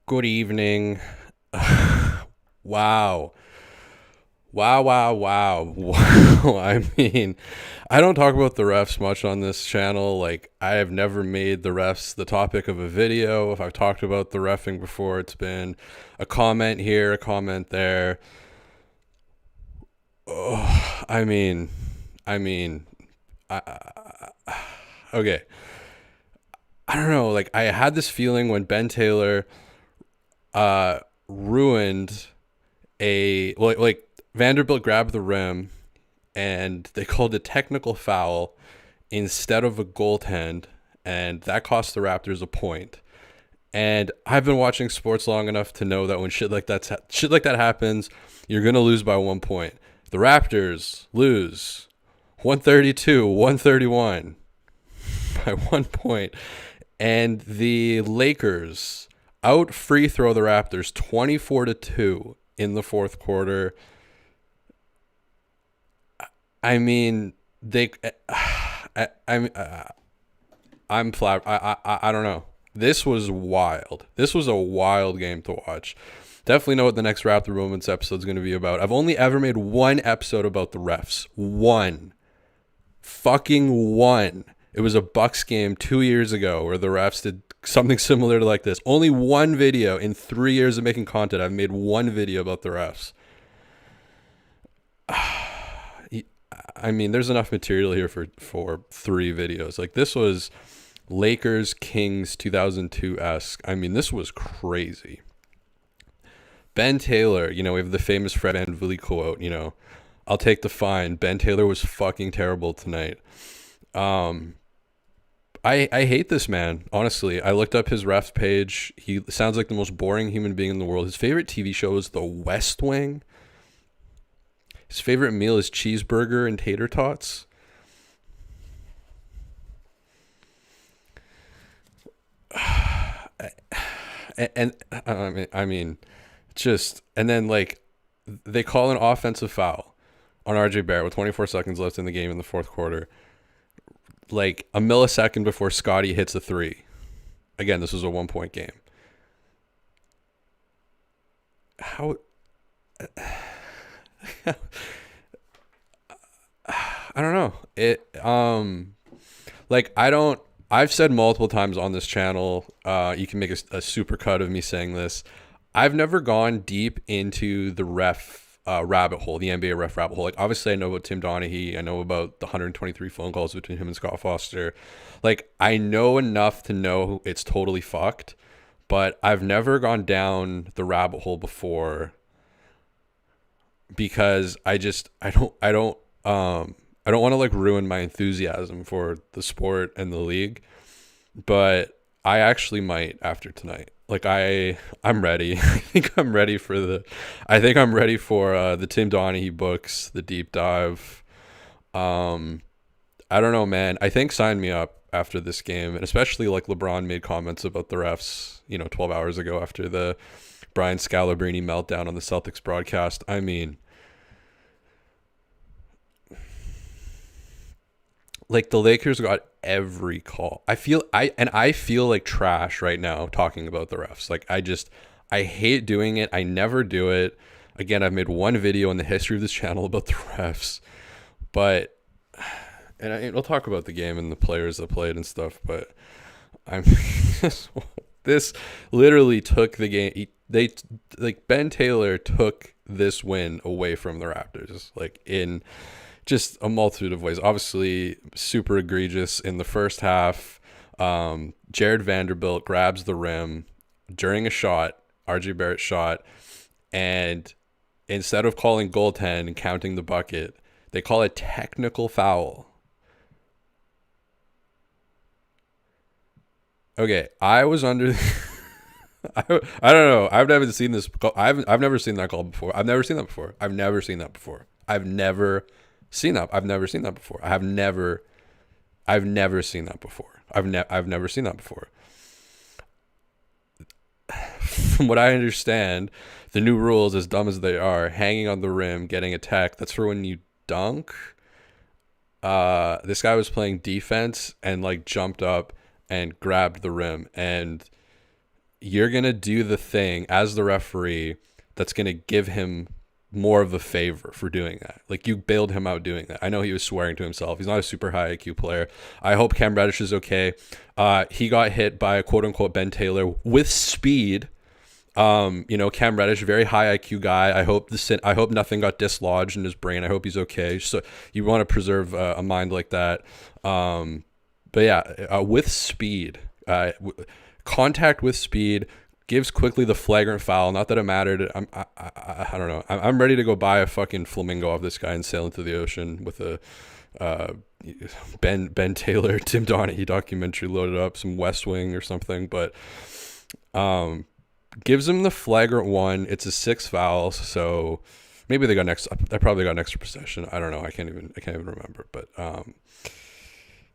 Good evening. Wow. Wow, wow, wow. Wow. I mean, I don't talk about the refs much on this channel. Like, I have never made the refs the topic of a video. If I've talked about the refing before, it's been a comment here, a comment there. Oh, I mean, okay. I don't know. Like, I had this feeling when Ben Taylor ruined like Vanderbilt grabbed the rim and they called a technical foul instead of a goaltend, and that cost the Raptors a point. And I've been watching sports long enough to know that when shit like that happens, you're gonna lose by 1 point. The Raptors lose 132-131 by 1 point, and the Lakers out free throw the Raptors 24-2 in the fourth quarter. I mean, they. I'm flab. I don't know. This was wild. This was a wild game to watch. Definitely know what the next Raptor Moments episode is going to be about. I've only ever made one episode about the refs. One. Fucking one. It was a Bucks game 2 years ago where the refs did something similar to like this. Only one video in 3 years of making content. I've made one video about the refs. I mean, there's enough material here for 3 videos. Like, this was Lakers Kings 2002-esque. I mean, this was crazy. Ben Taylor, we have the famous Fred VanVleet quote, I'll take the fine. Ben Taylor was fucking terrible tonight. I hate this man, honestly. I looked up his refs page. He sounds like the most boring human being in the world. His favorite TV show is The West Wing. His favorite meal is cheeseburger and tater tots. And I mean, just, and then like they call an offensive foul on RJ Barrett with 24 seconds left in the game in the fourth quarter, like a millisecond before Scotty hits a three. Again, this was a 1 point game. How? I don't know. I've said multiple times on this channel, you can make a super cut of me saying this. I've never gone deep into the ref rabbit hole, the NBA ref rabbit hole. Like, obviously I know about Tim Donaghy. I know about the 123 phone calls between him and Scott Foster. Like, I know enough to know it's totally fucked, but I've never gone down the rabbit hole before because I don't want to like ruin my enthusiasm for the sport and the league, but I actually might after tonight. Like, I'm ready. I think I'm ready for the Tim Donaghy books, the deep dive. I don't know, man. I think sign me up after this game, and especially like LeBron made comments about the refs, 12 hours ago after the Brian Scalabrine meltdown on the Celtics broadcast. I mean, like, the Lakers got every call. I feel like trash right now talking about the refs. Like, I hate doing it. I never do it. Again, I've made one video in the history of this channel about the refs, but we'll talk about the game and the players that played and stuff. But I'm this literally took the game. Ben Taylor took this win away from the Raptors, like, in just a multitude of ways. Obviously, super egregious in the first half. Jared Vanderbilt grabs the rim during a shot, RJ Barrett shot, and instead of calling goaltend and counting the bucket, they call a technical foul. Okay, I was under. I don't know. I've never seen this. I've never seen that call before. I've never seen that before. I've never seen that before. I've never seen that before. I've never seen that before. I've never seen that before. From what I understand, the new rules, as dumb as they are, hanging on the rim, getting a tech, that's for when you dunk. This guy was playing defense and like jumped up and grabbed the rim, and you're going to do the thing as the referee that's going to give him more of a favor for doing that. Like, you bailed him out doing that. I know he was swearing to himself. He's not a super high IQ player. I hope Cam Reddish is okay. He got hit by a quote unquote Ben Taylor with speed. Cam Reddish, very high IQ guy. I hope nothing got dislodged in his brain. I hope he's okay. So you want to preserve a mind like that. But yeah, with speed, contact with speed, gives quickly the flagrant foul. Not that it mattered. I don't know. I'm ready to go buy a fucking flamingo off this guy and sail into the ocean with a Ben Taylor, Tim Donaghy documentary loaded up, some West Wing or something. But gives him the flagrant one. It's a 6 fouls, so maybe they probably got an extra possession. I don't know. I can't even remember. But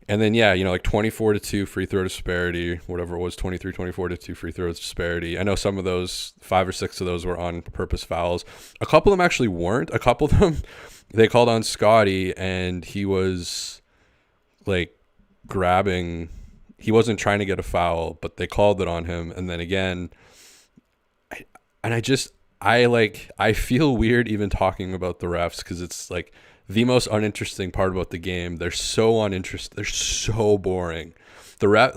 and then, yeah, like 24-2 free throw disparity, whatever it was, 24-2 free throws disparity. I know some of those, 5 or 6 of those were on purpose fouls. A couple of them actually weren't. A couple of them, they called on Scotty, and he was like grabbing. He wasn't trying to get a foul, but they called it on him. And then again, I feel weird even talking about the refs because it's like the most uninteresting part about the game. They're so uninteresting. They're so boring. I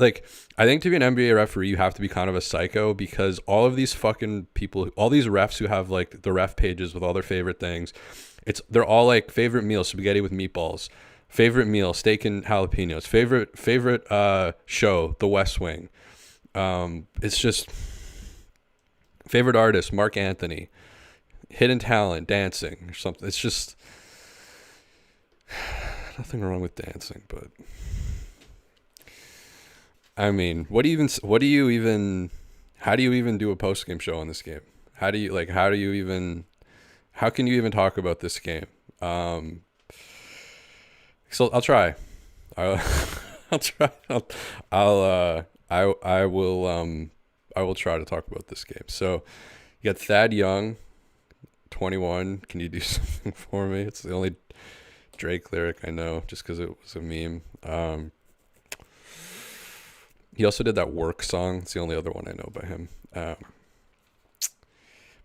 think to be an NBA referee, you have to be kind of a psycho because all of these fucking people, all these refs who have like the ref pages with all their favorite things, they're all like favorite meal, spaghetti with meatballs, favorite meal, steak and jalapenos, favorite show, The West Wing. It's just favorite artist, Mark Anthony, hidden talent, dancing or something. It's just nothing wrong with dancing, but I mean, how do you even do a post-game show on this game? How can you even talk about this game? So I'll try. I'll try. I will try to talk about this game. So you got Thad Young, 21. Can you do something for me? It's the only Drake lyric I know, just because it was a meme. He also did that Work song. It's the only other one I know by him.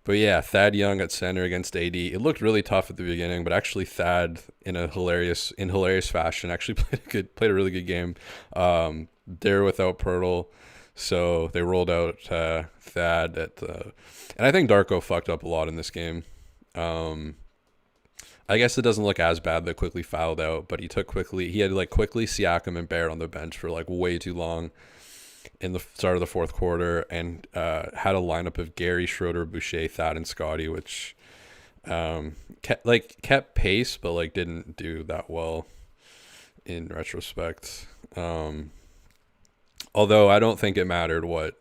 But yeah, Thad Young at center against AD. It looked really tough at the beginning, but actually Thad in hilarious fashion actually played a really good game. They're without Pirtle, so they rolled out Thad and I think Darko fucked up a lot in this game. I guess it doesn't look as bad that Quickly fouled out, but he had like Quickly, Siakam, and Barrett on the bench for like way too long in the start of the fourth quarter, and had a lineup of Gary, Schroeder, Boucher, Thad, and Scotty, which kept pace, but like didn't do that well in retrospect. Although I don't think it mattered what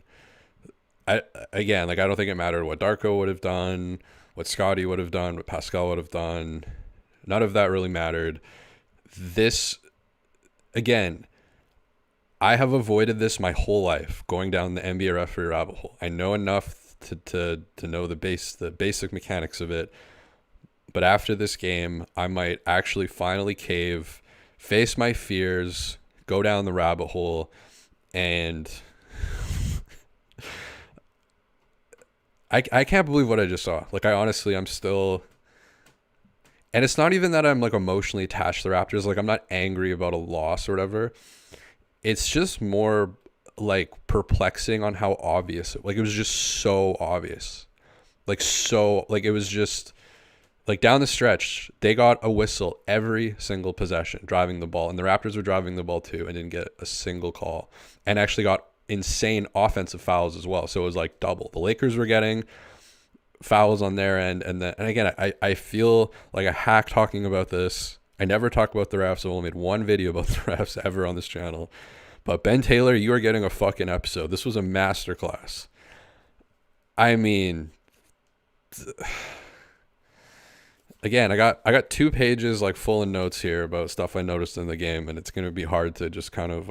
I don't think it mattered what Darko would have done, what Scotty would have done, what Pascal would have done. None of that really mattered. This, again, I have avoided this my whole life, going down the NBA referee rabbit hole. I know enough to know the basic mechanics of it. But after this game, I might actually finally cave, face my fears, go down the rabbit hole, and I can't believe what I just saw. Like, I'm still... And it's not even that I'm like emotionally attached to the Raptors. Like, I'm not angry about a loss or whatever. It's just more like perplexing on how obvious it was just so obvious. It was just like down the stretch, they got a whistle every single possession driving the ball, and the Raptors were driving the ball too and didn't get a single call, and actually got insane offensive fouls as well. So it was like double. The Lakers were getting fouls on their end, and again, I feel like a hack talking about this. I never talk about the refs. I've only made one video about the refs ever on this channel. But Ben Taylor, you are getting a fucking episode. This was a masterclass. I mean, again, I got 2 pages like full of notes here about stuff I noticed in the game, and it's going to be hard to just kind of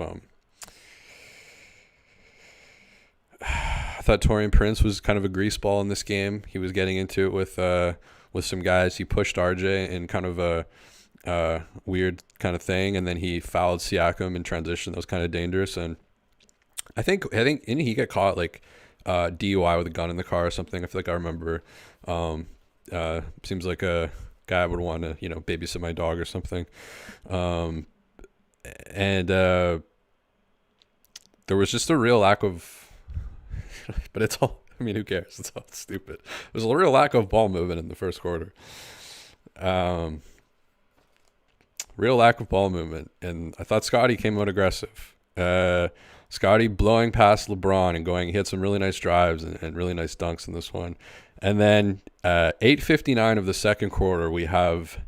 I thought Taurean Prince was kind of a greaseball in this game. He was getting into it with some guys. He pushed RJ in kind of a weird kind of thing, and then he fouled Siakam in transition. That was kind of dangerous. And I think he got caught like DUI with a gun in the car or something. I feel like I remember. Seems like a guy would want to, babysit my dog or something. And there was just a real lack of, but it's all, I mean, who cares? It's all stupid. There's a real lack of ball movement in the first quarter. Real lack of ball movement. And I thought Scotty came out aggressive. Scotty blowing past LeBron and he had some really nice drives and really nice dunks in this one. And then 8:59 of the second quarter, we have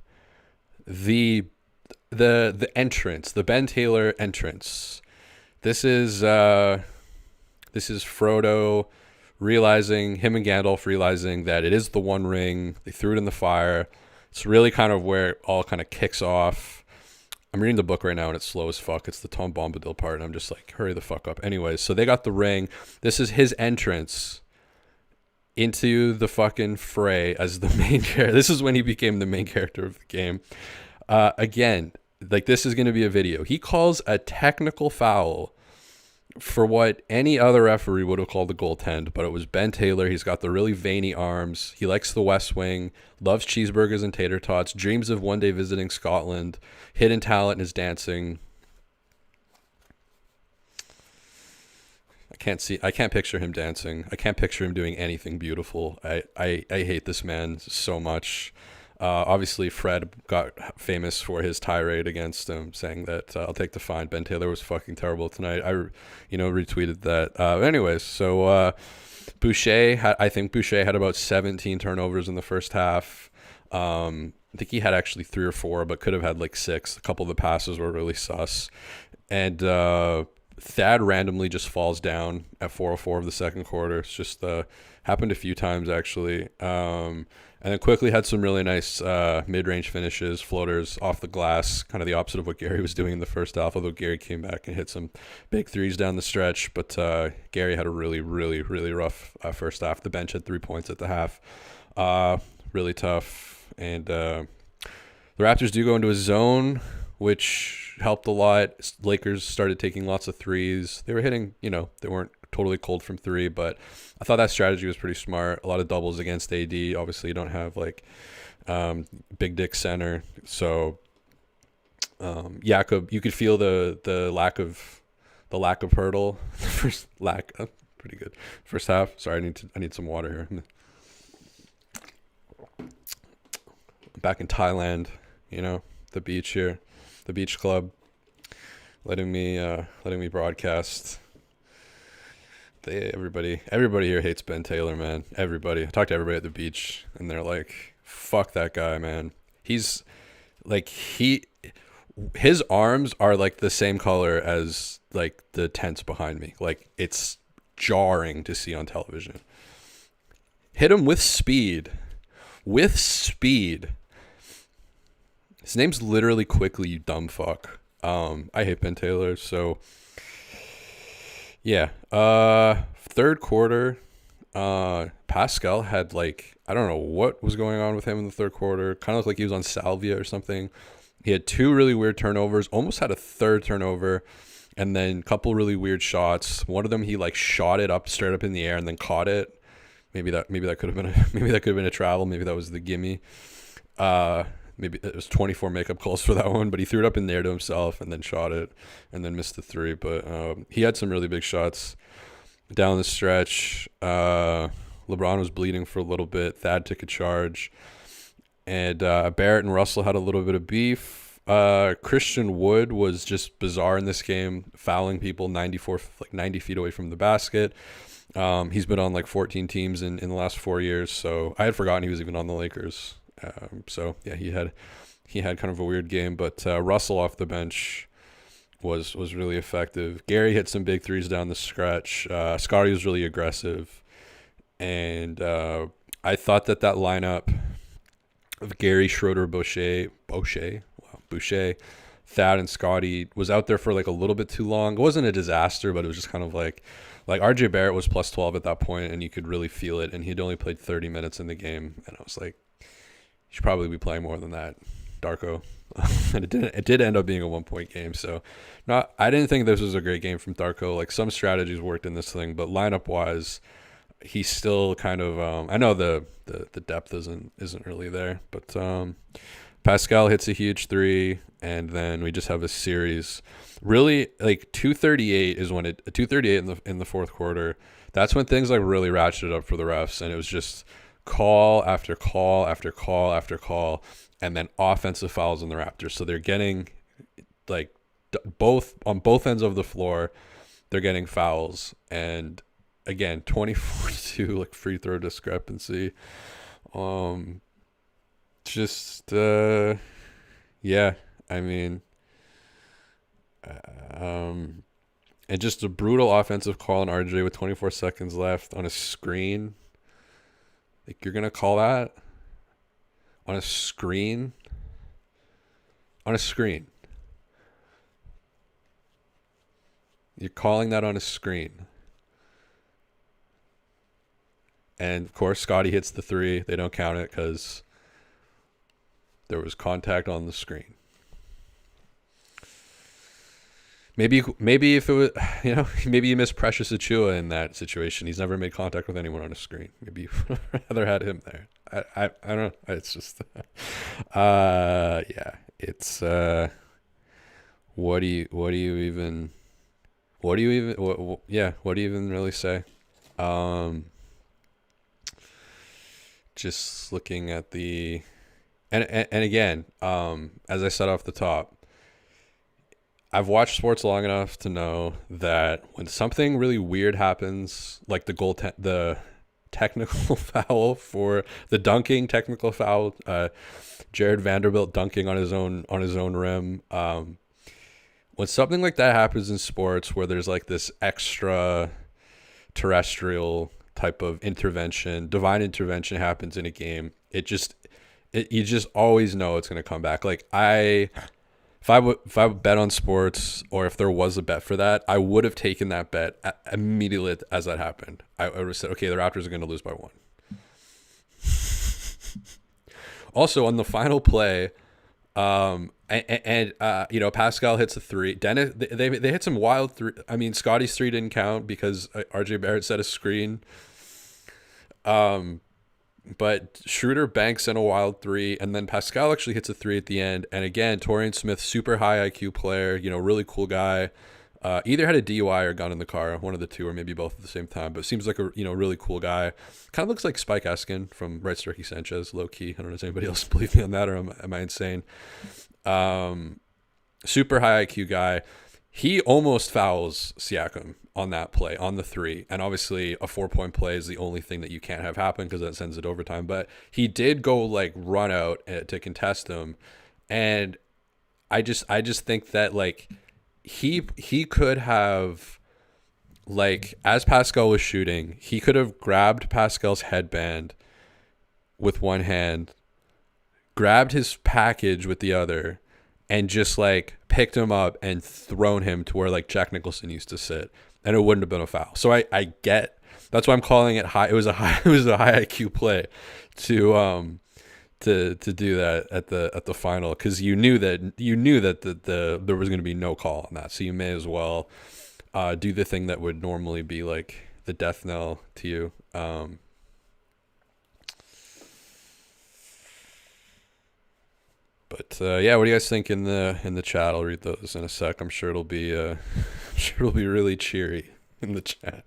the entrance, the Ben Taylor entrance. This is Frodo realizing, him and Gandalf realizing that it is the One Ring. They threw it in the fire. It's really kind of where it all kind of kicks off. I'm reading the book right now and it's slow as fuck. It's the Tom Bombadil part and I'm just like, hurry the fuck up. Anyways, so they got the ring. This is his entrance into the fucking fray as the main character. This is when he became the main character of the game. Again, like this is going to be a video. He calls a technical foul for what any other referee would have called a goaltend, but it was Ben Taylor. He's got the really veiny arms. He likes the West Wing, loves cheeseburgers and tater tots, dreams of one day visiting Scotland, hidden talent in his dancing. I can't picture him dancing. I can't picture him doing anything beautiful. I hate this man so much. Obviously, Fred got famous for his tirade against him, saying that I'll take the fine. Ben Taylor was fucking terrible tonight. I retweeted that. Anyways, so I think Boucher had about 17 turnovers in the first half. I think he had actually 3 or 4, but could have had like 6. A couple of the passes were really sus. And Thad randomly just falls down at 4:04 of the second quarter. It's just happened a few times actually. And then quickly had some really nice mid-range finishes, floaters off the glass, kind of the opposite of what Gary was doing in the first half, although Gary came back and hit some big threes down the stretch. But Gary had a really, really, really rough first half. The bench had 3 points at the half. Really tough. And the Raptors do go into a zone, which helped a lot. Lakers started taking lots of threes. They were hitting, they weren't totally cold from 3, but I thought that strategy was pretty smart. A lot of doubles against AD. Obviously, you don't have like big dick center, so Jakob, you could feel the lack of hurdle. First lack, pretty good first half. Sorry, I need some water here. I'm back in Thailand, the beach here, the beach club, letting me broadcast. Everybody here hates Ben Taylor, man. Everybody. I talked to everybody at the beach, and they're like, "Fuck that guy, man." He's like his arms are like the same color as like the tents behind me. Like it's jarring to see on television. Hit him with speed. With speed. His name's literally Quickly, you dumb fuck. I hate Ben Taylor, so. Yeah. Third quarter, Pascal had like, I don't know what was going on with him in the third quarter. Kind of looked like he was on salvia or something. He had 2 really weird turnovers, almost had a third turnover, and then a couple really weird shots. One of them, he like shot it up straight up in the air and then caught it. Maybe that could have been a travel. Maybe that was the gimme. Maybe it was 24 makeup calls for that one, but he threw it up in there to himself and then shot it and then missed the 3. But he had some really big shots down the stretch. LeBron was bleeding for a little bit. Thad took a charge. And Barrett and Russell had a little bit of beef. Christian Wood was just bizarre in this game, fouling people 90 feet away from the basket. He's been on like 14 teams in the last 4 years, so I had forgotten he was even on the Lakers. So yeah, he had kind of a weird game, but Russell off the bench was really effective. Gary hit some big threes down the stretch. Scotty was really aggressive, and I thought that lineup of Gary, Schroeder, Boucher, Thad, and Scotty was out there for like a little bit too long. It wasn't a disaster, but it was just kind of like RJ Barrett was plus 12 at that point, and you could really feel it. And he'd only played 30 minutes in the game, and I was like, you should probably be playing more than that. Darko. And it did end up being a 1 point game. So I didn't think this was a great game from Darko. Like some strategies worked in this thing, but lineup wise, he's still kind of I know the depth isn't really there, but Pascal hits a huge three, and then we just have a series. Really, like 2:38 is when 2:38 in the fourth quarter. That's when things like really ratcheted up for the refs, and it was just call after call after call after call, and then offensive fouls on the Raptors. So they're getting like on both ends of the floor, they're getting fouls, and again 24-2 like free throw discrepancy. Yeah, I mean, and just a brutal offensive call on RJ with 24 seconds left on a screen. Like, you're gonna call that on a screen? On a screen. You're calling that on a screen. And of course, Scotty hits the three. They don't count it because there was contact on the screen. Maybe if it was, maybe you miss Precious Achua in that situation. He's never made contact with anyone on a screen. Maybe you would have rather had him there. I don't know. It's just, yeah. It's what do you even really say? Just looking at the and again, as I said off the top, I've watched sports long enough to know that when something really weird happens, like the technical foul for the dunking technical foul, Jared Vanderbilt dunking on his own rim. When something like that happens in sports, where there's like this extra terrestrial type of intervention, divine intervention happens in a game, you just always know it's going to come back. Like if I would bet on sports, or if there was a bet for that, I would have taken that bet immediately as that happened. I would have said, okay, the Raptors are going to lose by 1. Also, on the final play, Pascal hits a three. Dennis, they hit some wild three. I mean, Scotty's three didn't count because RJ Barrett set a screen. But Schroeder banks in a wild three, and then Pascal actually hits a three at the end. And again, Torian Smith, super high IQ player, really cool guy. Either had a DUI or gun in the car, one of the two, or maybe both at the same time. But seems like a really cool guy. Kind of looks like Spike Eskin from Right Ricky Sanchez, low key. I don't know if anybody else believe me on that, or am I insane? Super high IQ guy. He almost fouls Siakam on that play, on the three. And obviously a 4-point play is the only thing that you can't have happen because that sends it overtime. But he did go like run out to contest him. And I just think that like he could have, like, as Pascal was shooting, he could have grabbed Pascal's headband with one hand, grabbed his package with the other, and just like picked him up and thrown him to where like Jack Nicholson used to sit, and it wouldn't have been a foul. So I get, that's why I'm calling it high. It was a high IQ play to do that at the final, because you knew that there was going to be no call on that. So you may as well do the thing that would normally be like the death knell to you. But yeah, what do you guys think in the chat? I'll read those in a sec. I'm sure it'll be really cheery in the chat.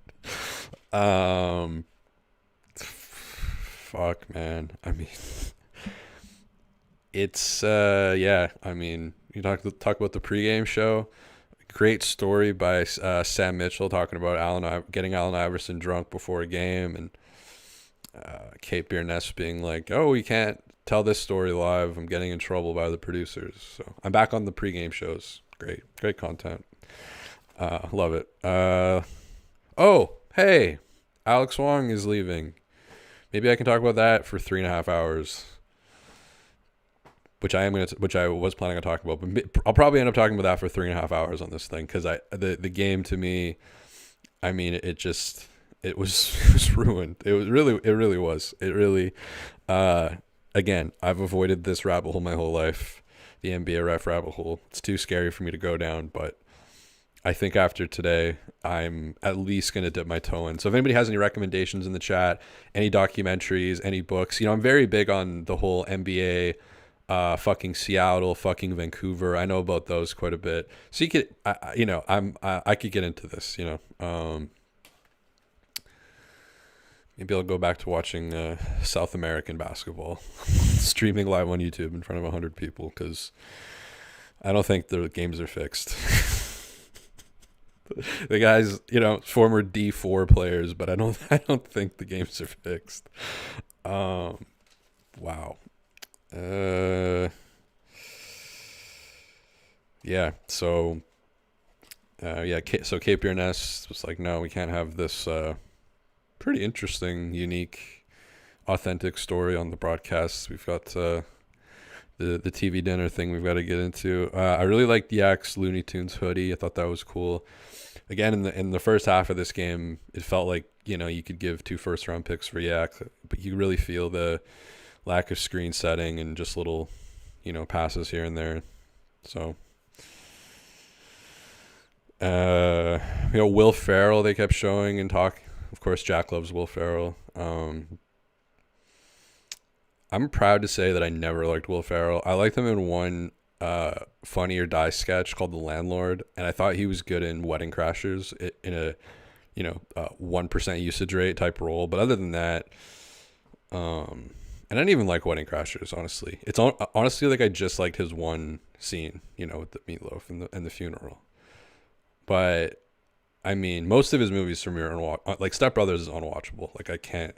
Fuck, man. I mean, it's yeah. I mean, you talk about the pregame show. Great story by Sam Mitchell talking about getting Allen Iverson drunk before a game, and Kate Bierness being like, "Oh, we can't tell this story live. I'm getting in trouble by the producers." So I'm back on the pregame shows. Great content. Love it. Oh, hey, Alex Wong is leaving. Maybe I can talk about that for 3.5 hours, which I was planning on talking about. But I'll probably end up talking about that for 3.5 hours on this thing, because the game to me, I mean, it was ruined. It really was. Again, I've avoided this rabbit hole my whole life. the NBA ref rabbit hole. It's too scary for me to go down, but I think after today, I'm at least going to dip my toe in. So if anybody has any recommendations in the chat, any documentaries, any books, I'm very big on the whole NBA, fucking Seattle, fucking Vancouver. I know about those quite a bit. So you could, I could get into this, maybe I'll go back to watching South American basketball, streaming live on YouTube in front of 100 people, because I don't think the games are fixed. The guys, former D4 players, but I don't think the games are fixed. Wow. Yeah. So, so Cape Ness was like, no, we can't have this pretty interesting, unique, authentic story on the broadcast. We've got the TV dinner thing we've got to get into. I really liked the Yak's Looney Tunes hoodie. I thought that was cool. Again, in the first half of this game, it felt like, you could give 2 first-round picks for Yak, but you really feel the lack of screen setting and just little, passes here and there. So, Will Ferrell they kept showing and talk. Of course, Jack loves Will Ferrell. I'm proud to say that I never liked Will Ferrell. I liked him in one Funny or Die sketch called The Landlord, and I thought he was good in Wedding Crashers in a 1% usage rate type role. But other than that, and I didn't even like Wedding Crashers, honestly. It's honestly like I just liked his one scene, with the meatloaf and the funeral. But I mean, most of his movies for me are like Step Brothers is unwatchable. Like I can't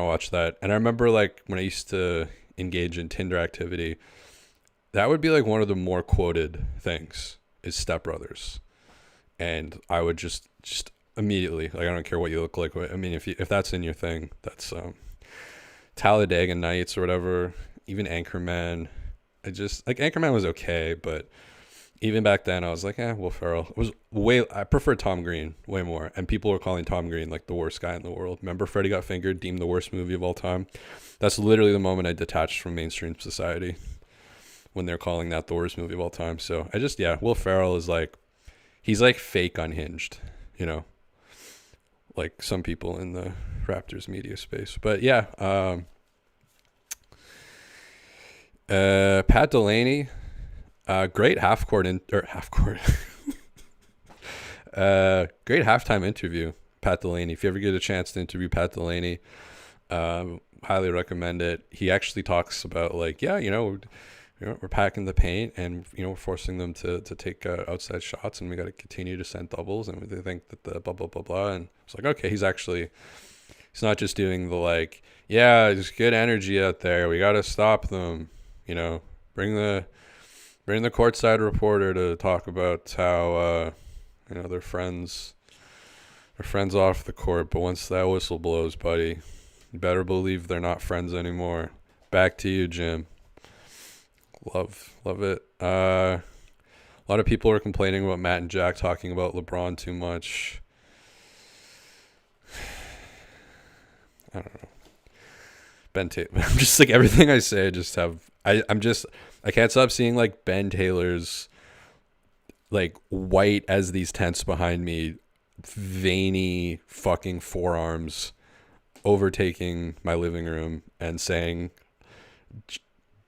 watch that. And I remember like when I used to engage in Tinder activity, that would be like one of the more quoted things is Step Brothers. And I would just immediately, like, I don't care what you look like. I mean, if that's in your thing, that's Talladega Nights or whatever, even Anchorman. Anchorman was okay, but even back then I was like, Will Ferrell. I prefer Tom Green way more. And people were calling Tom Green like the worst guy in the world. Remember Freddy Got Fingered, deemed the worst movie of all time? That's literally the moment I detached from mainstream society, when they're calling that the worst movie of all time. So Will Ferrell is like, he's like fake unhinged, like some people in the Raptors media space. But yeah, Pat Delaney, great great halftime interview. Pat Delaney, if you ever get a chance to interview Pat Delaney, highly recommend it. He actually talks about like, we're packing the paint and, we're forcing them to take outside shots, and we got to continue to send doubles, and they think that the blah, blah, blah, blah. And it's like, okay, he's not just doing the like, there's good energy out there, we got to stop them, bring the courtside reporter to talk about how, they're friends off the court, but once that whistle blows, buddy, you better believe they're not friends anymore. Back to you, Jim. Love it. A lot of people are complaining about Matt and Jack talking about LeBron too much. I don't know. Ben Taylor. I'm just like, everything I say, I can't stop seeing like Ben Taylor's like white as these tents behind me, veiny fucking forearms overtaking my living room and saying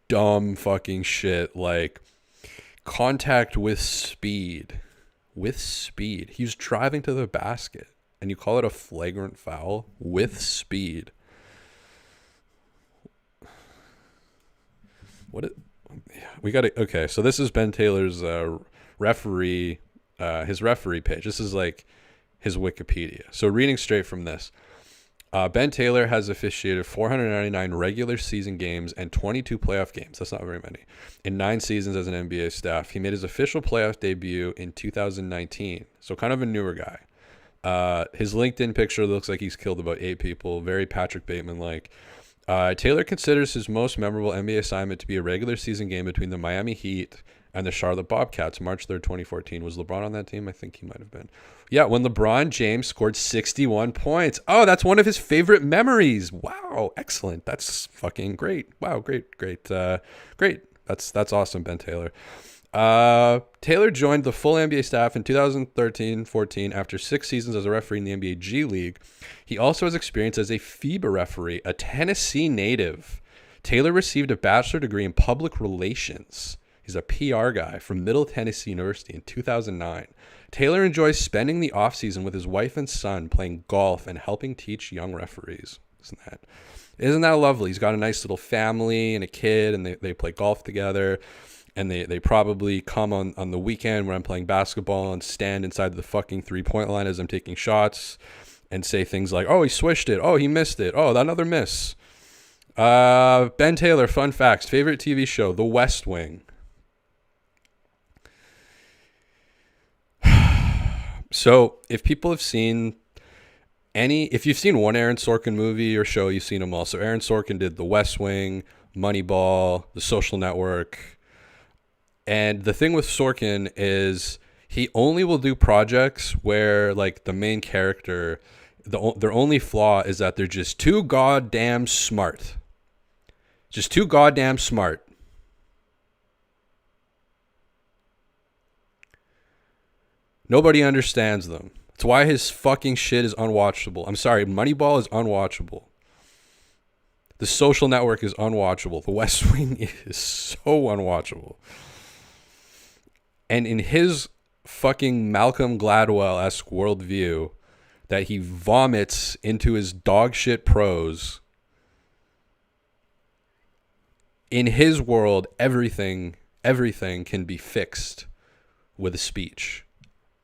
dumb fucking shit like contact with speed. He was driving to the basket and you call it a flagrant foul with speed. Okay, so this is Ben Taylor's referee, his referee page. This is like his Wikipedia. So reading straight from this, Ben Taylor has officiated 499 regular season games and 22 playoff games. That's not very many. In 9 seasons as an NBA staff. He made his official playoff debut in 2019. So kind of a newer guy. His LinkedIn picture looks like he's killed about 8 people. Very Patrick Bateman-like. Taylor considers his most memorable NBA assignment to be a regular season game between the Miami Heat and the Charlotte Bobcats, March 3rd, 2014. Was LeBron on that team? I think he might have been. Yeah, when LeBron James scored 61 points. Oh, that's one of his favorite memories. Wow, excellent. That's fucking great. Wow, great. That's awesome, Ben Taylor. Taylor joined the full NBA staff in 2013-14 after 6 seasons as a referee in the NBA G League. He also has experience as a FIBA referee, a Tennessee native. Taylor received a bachelor degree in public relations. He's a PR guy from Middle Tennessee University in 2009. Taylor enjoys spending the offseason with his wife and son playing golf and helping teach young referees. Isn't that lovely? He's got a nice little family and a kid, and they play golf together. And they probably come on the weekend when I'm playing basketball and stand inside the fucking 3-point line as I'm taking shots and say things like, oh, he swished it. Oh, he missed it. Oh, another miss. Ben Taylor, fun facts. Favorite TV show, The West Wing. So if people have seen if you've seen one Aaron Sorkin movie or show, you've seen them all. So Aaron Sorkin did The West Wing, Moneyball, The Social Network. And the thing with Sorkin is he only will do projects where like the main character, their only flaw is that they're just too goddamn smart. Just too goddamn smart. Nobody understands them. That's why his fucking shit is unwatchable. I'm sorry, Moneyball is unwatchable. The Social Network is unwatchable. The West Wing is so unwatchable. And in his fucking Malcolm Gladwell-esque worldview that he vomits into his dog shit prose, in his world, everything can be fixed with a speech.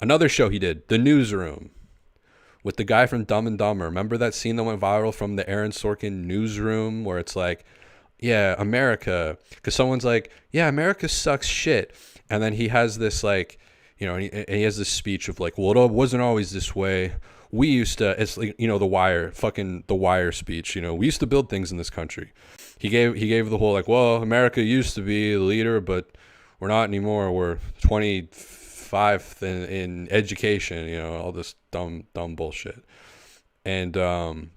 Another show he did, The Newsroom, with the guy from Dumb and Dumber. Remember that scene that went viral from the Aaron Sorkin Newsroom where it's like, yeah, America. Because someone's like, yeah, America sucks shit. And then he has this like, you know, and he has this speech of like, well, it wasn't always this way. We used to, it's like, you know, The Wire speech. You know, we used to build things in this country. He gave the whole like, well, America used to be the leader, but we're not anymore. We're 25th in education. You know, all this dumb bullshit. And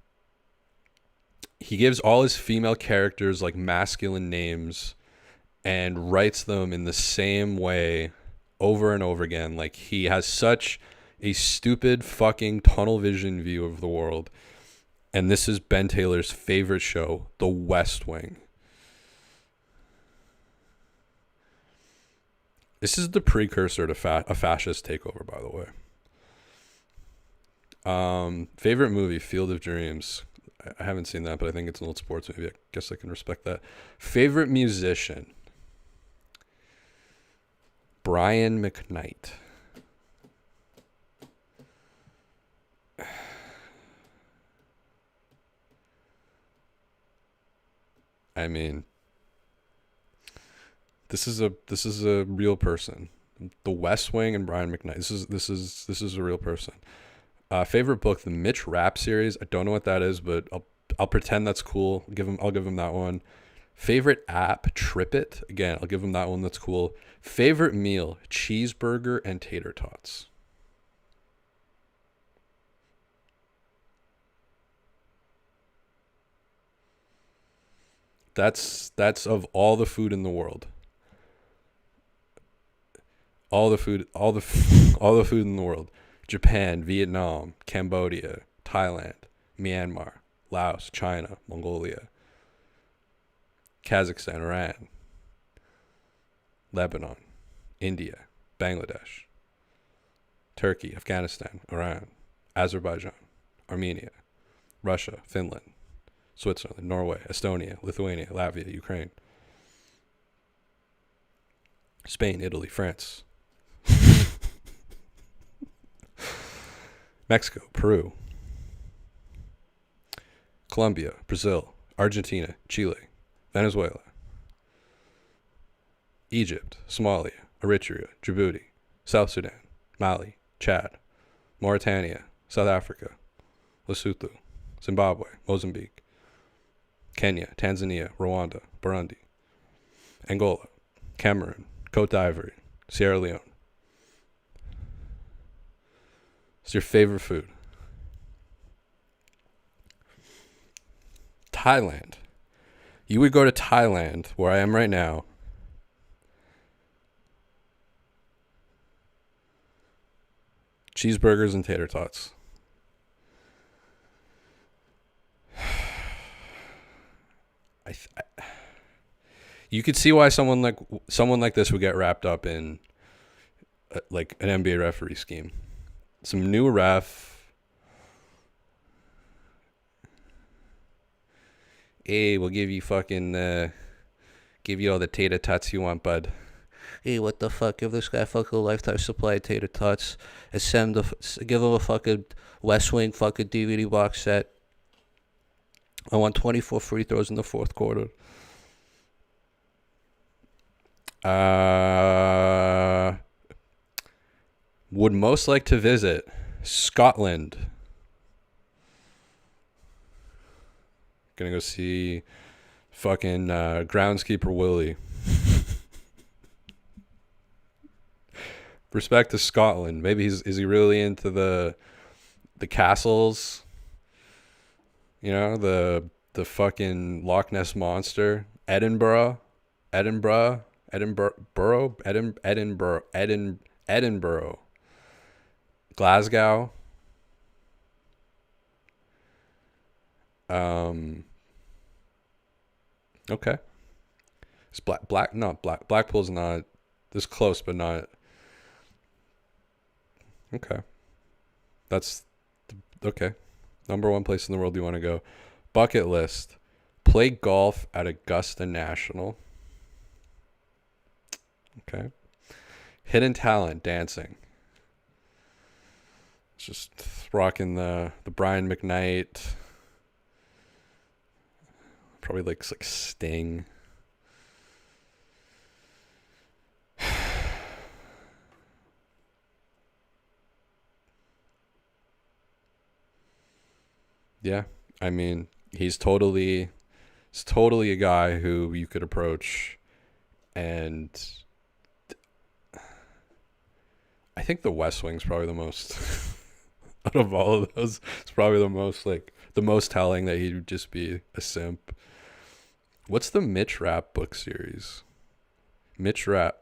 he gives all his female characters like masculine names and writes them in the same way over and over again. Like he has such a stupid fucking tunnel vision view of the world. And this is Ben Taylor's favorite show, The West Wing. This is the precursor to a fascist takeover, by the way. Favorite movie, Field of Dreams. I haven't seen that, but I think it's an old sports movie. I guess I can respect that. Favorite musician, Brian McKnight. I mean, this is a real person. The West Wing and Brian McKnight. This is a real person. Favorite book, the Mitch Rapp series. I don't know what that is, but I'll pretend that's cool. I'll give him that one. Favorite app, Tripit. Again, I'll give him that one. That's cool. Favorite meal, cheeseburger and tater tots. That's of all the food in the world. All the food in the world. Japan, Vietnam, Cambodia, Thailand, Myanmar, Laos, China, Mongolia, Kazakhstan, Iran, Lebanon, India, Bangladesh, Turkey, Afghanistan, Iran, Azerbaijan, Armenia, Russia, Finland, Switzerland, Norway, Estonia, Lithuania, Latvia, Ukraine, Spain, Italy, France, Mexico, Peru, Colombia, Brazil, Argentina, Chile, Venezuela, Egypt, Somalia, Eritrea, Djibouti, South Sudan, Mali, Chad, Mauritania, South Africa, Lesotho, Zimbabwe, Mozambique, Kenya, Tanzania, Rwanda, Burundi, Angola, Cameroon, Cote d'Ivoire, Sierra Leone. What's your favorite food? Thailand. You would go to Thailand, where I am right now, Cheeseburgers and tater tots. You could see why someone like this would get wrapped up in like an NBA referee scheme. Some new ref. Hey, we'll give you give you all the tater tots you want, bud. Hey, what the fuck? Give this guy a fucking lifetime supply of tater tots. And give him a fucking West Wing fucking DVD box set. I want 24 free throws in the fourth quarter. Would most like to visit Scotland. Gonna go see fucking groundskeeper Willie. Respect to Scotland. Maybe is he really into the castles? You know, the fucking Loch Ness monster. Edinburgh. Glasgow. Okay. It's Blackpool's not this close, but not. Okay. That's okay. Number one place in the world you want to go. Bucket list. Play golf at Augusta National. Okay. Hidden talent, dancing. It's just rocking the Brian McKnight. Probably like Sting. Yeah, I mean, he's totally a guy who you could approach, and I think the West Wing's probably the most out of all of those. It's probably the most telling that he'd just be a simp. What's the Mitch Rapp book series? Mitch Rapp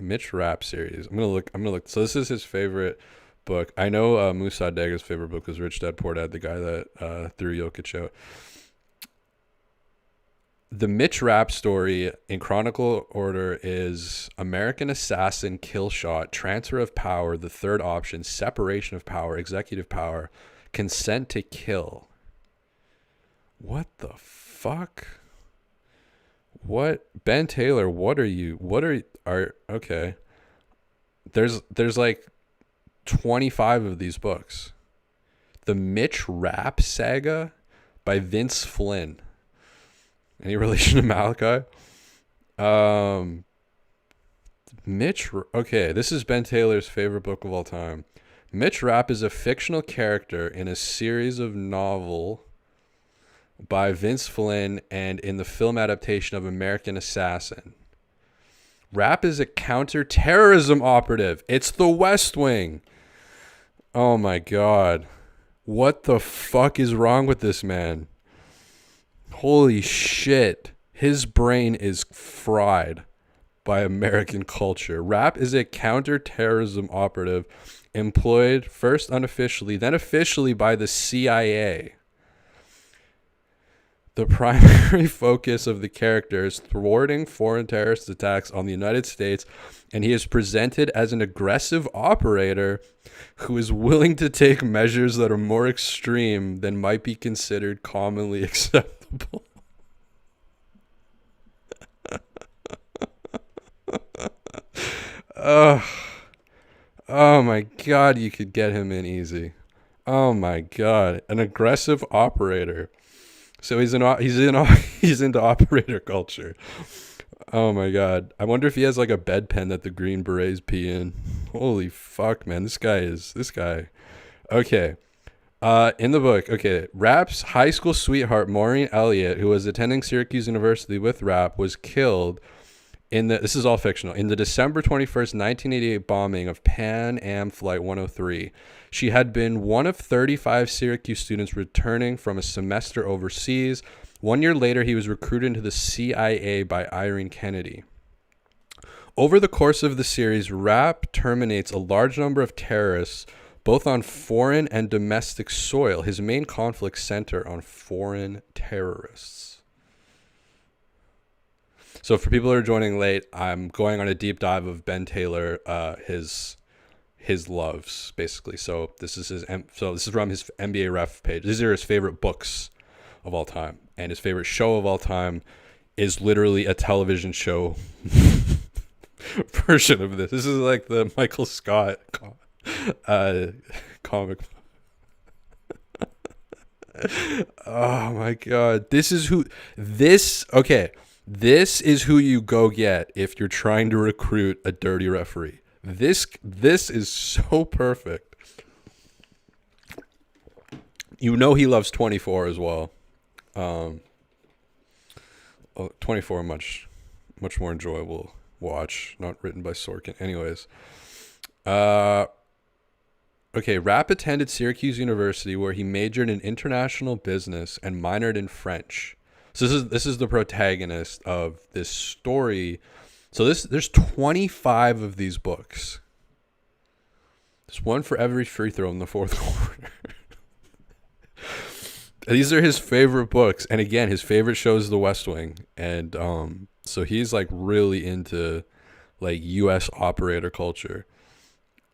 series. I'm gonna look. So this is his favorite book. I know Musa Dega's favorite book was Rich Dad Poor Dad, the guy that threw Jokic out. The Mitch Rapp story in chronicle order is American Assassin, Kill Shot, Transfer of Power, The Third Option, Separation of Power, Executive Power, Consent to Kill. What the fuck? What? Ben Taylor, okay. There's like 25 of these books. The Mitch Rapp saga by Vince Flynn. Any relation to Malachi? Okay, this is Ben Taylor's favorite book of all time. Mitch Rapp is a fictional character in a series of novel by Vince Flynn and in the film adaptation of American Assassin. Rapp is a counter-terrorism operative. It's the West Wing. Oh my God. What the fuck is wrong with this man? Holy shit. His brain is fried by American culture. Rapp is a counter-terrorism operative employed first unofficially, then officially by the CIA. The primary focus of the character is thwarting foreign terrorist attacks on the United States, and he is presented as an aggressive operator who is willing to take measures that are more extreme than might be considered commonly acceptable. Oh my God, you could get him in easy. Oh my God, an aggressive operator. So he's into operator culture. Oh my God. I wonder if he has like a bedpan that the Green Berets pee in. Holy fuck, man. This guy. Okay. In the book, okay, Rapp's high school sweetheart, Maureen Elliott, who was attending Syracuse University with Rapp, was killed this is all fictional, in the December 21st, 1988 bombing of Pan Am Flight 103. She had been one of 35 Syracuse students returning from a semester overseas. 1 year later, he was recruited into the CIA by Irene Kennedy. Over the course of the series, Rapp terminates a large number of terrorists both on foreign and domestic soil. His main conflicts center on foreign terrorists. So for people who are joining late, I'm going on a deep dive of Ben Taylor, his loves basically. So this is from his NBA Ref page. These are his favorite books of all time, and his favorite show of all time is literally a television show version of this. This is like the Michael Scott comic. Oh my god, this is who you go get if you're trying to recruit a dirty referee. This is so perfect. You know he loves 24 as well. 24 much more enjoyable watch, not written by Sorkin. Anyways, okay, Rapp attended Syracuse University where he majored in international business and minored in French. So this is the protagonist of this story. So there's 25 of these books. There's one for every free throw in the fourth quarter. These are his favorite books, and again, his favorite show is The West Wing, and so he's like really into like U.S. operator culture.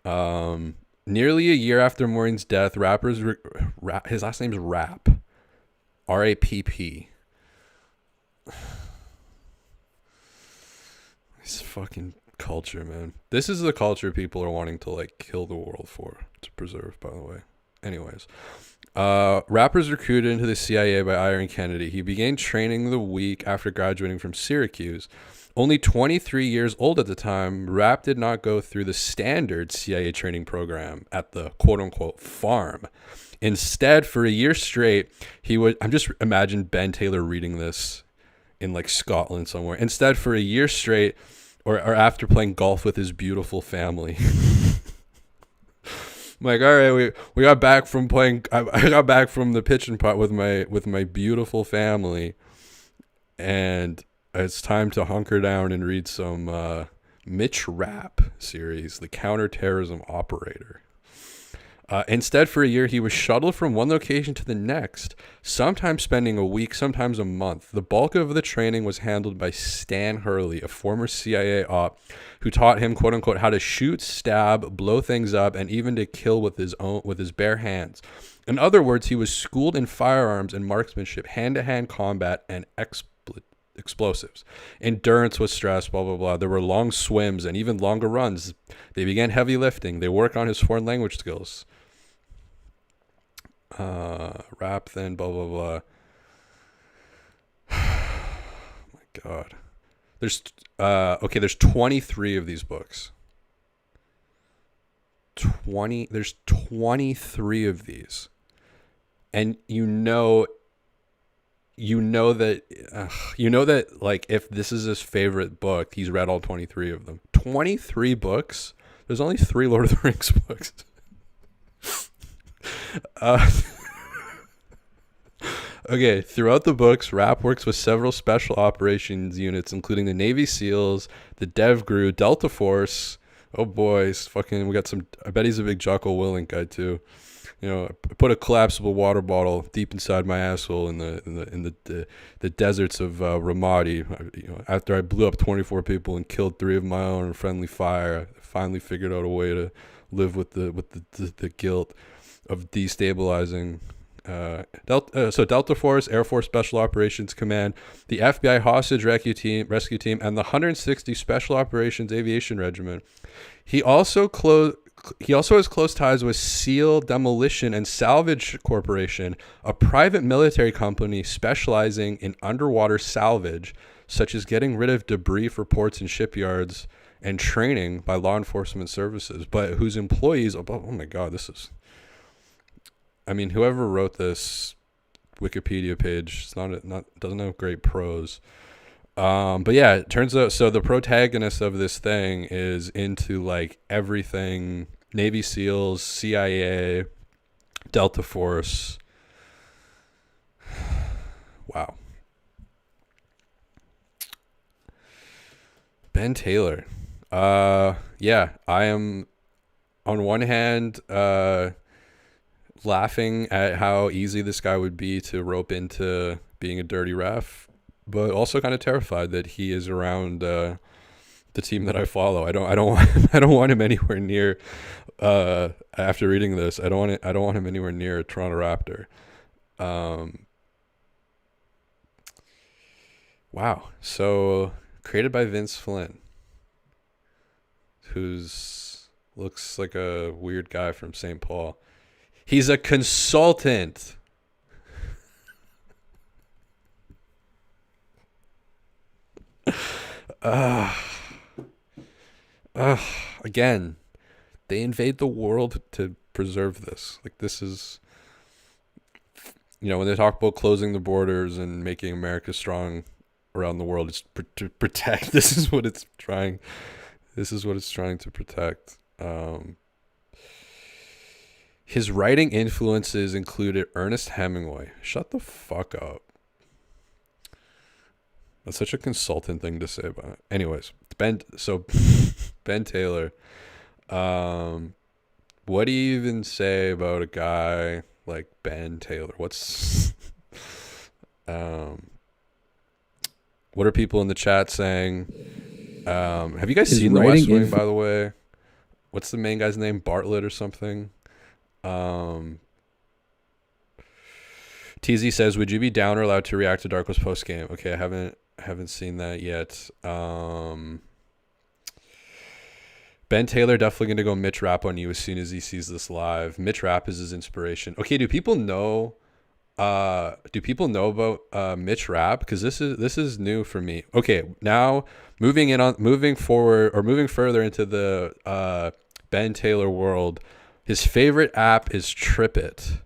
Nearly a year after Maureen's death, his last name's Rapp, R-A-P-P. This fucking culture, man. This is the culture people are wanting to like kill the world for, to preserve, by the way. Anyways, Rapp was recruited into the CIA by Iron Kennedy. He began training the week after graduating from Syracuse. Only 23 years old at the time, Rapp did not go through the standard CIA training program at the quote-unquote farm. Instead, for a year straight, I'm just imagine Ben Taylor reading this in like Scotland somewhere. Instead, for a year straight, or after playing golf with his beautiful family. I'm like, all right, we got back from playing. I got back from the pitching pot with my beautiful family, and it's time to hunker down and read some Mitch Rapp series, The Counterterrorism Operator. Instead, for a year, he was shuttled from one location to the next, sometimes spending a week, sometimes a month. The bulk of the training was handled by Stan Hurley, a former CIA op, who taught him, quote unquote, how to shoot, stab, blow things up, and even to kill with his bare hands. In other words, he was schooled in firearms and marksmanship, hand-to-hand combat, and explosives. Endurance was stressed, blah, blah, blah. There were long swims and even longer runs. They began heavy lifting. They worked on his foreign language skills. Rapp then, blah, blah, blah. Oh my God. There's 23 of these books. There's 23 of these. And you know that like if this is his favorite book, he's read all 23 of them. 23 books? There's only 3 Lord of the Rings books. Okay, throughout the books, Rapp works with several special operations units, including the Navy SEALs, the DevGru, Delta Force. Oh boys, we got some. I bet he's a big Jocko Willink guy too. You know, I put a collapsible water bottle deep inside my asshole in the deserts of Ramadi. You know, after I blew up 24 people and killed 3 of my own in friendly fire, I finally figured out a way to live with the guilt of destabilizing. Delta Force, Air Force Special Operations Command, the FBI Hostage Rescue Team, and the 160 Special Operations Aviation Regiment. He also has close ties with SEAL Demolition and Salvage Corporation, a private military company specializing in underwater salvage, such as getting rid of debris for ports and shipyards, and training by law enforcement services, but whose employees, oh my God, this is... I mean, whoever wrote this Wikipedia page, doesn't have great prose. But yeah, it turns out, so the protagonist of this thing is into like everything: Navy SEALs, CIA, Delta Force. Wow. Ben Taylor. Yeah, I am on one hand, laughing at how easy this guy would be to rope into being a dirty ref, but also kind of terrified that he is around the team that I follow. I don't want I don't want him anywhere near. After reading this, I don't want him anywhere near a Toronto Raptor. Wow. So created by Vince Flynn, who's looks like a weird guy from St. Paul. He's a consultant. Again, they invade the world to preserve this. Like, this is, when they talk about closing the borders and making America strong around the world, it's to protect. This is what it's trying to protect. His writing influences included Ernest Hemingway. Shut the fuck up. That's such a consultant thing to say about it. Anyways, Ben Taylor. What do you even say about a guy like Ben Taylor? What are people in the chat saying? Have you guys seen The West Wing, by the way? What's the main guy's name? Bartlett or something? TZ says, would you be down or allowed to react to Darko's post game? Okay, I haven't seen that yet. Ben Taylor definitely going to go Mitch Rapp on you as soon as he sees this live. Mitch Rapp is his inspiration. Okay, do people know about Mitch Rapp? Because this is new for me. Okay, now moving further into the Ben Taylor world, his favorite app is Tripit.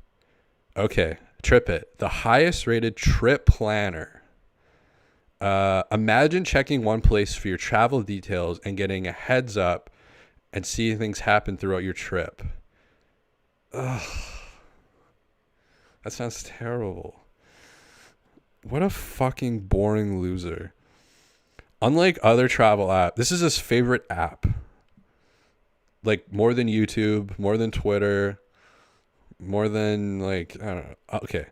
Okay, Tripit, the highest rated trip planner. Imagine checking one place for your travel details and getting a heads up and seeing things happen throughout your trip. Ugh. That sounds terrible. What a fucking boring loser. Unlike other travel apps, this is his favorite app. Like, more than YouTube, more than Twitter, more than, I don't know. Okay.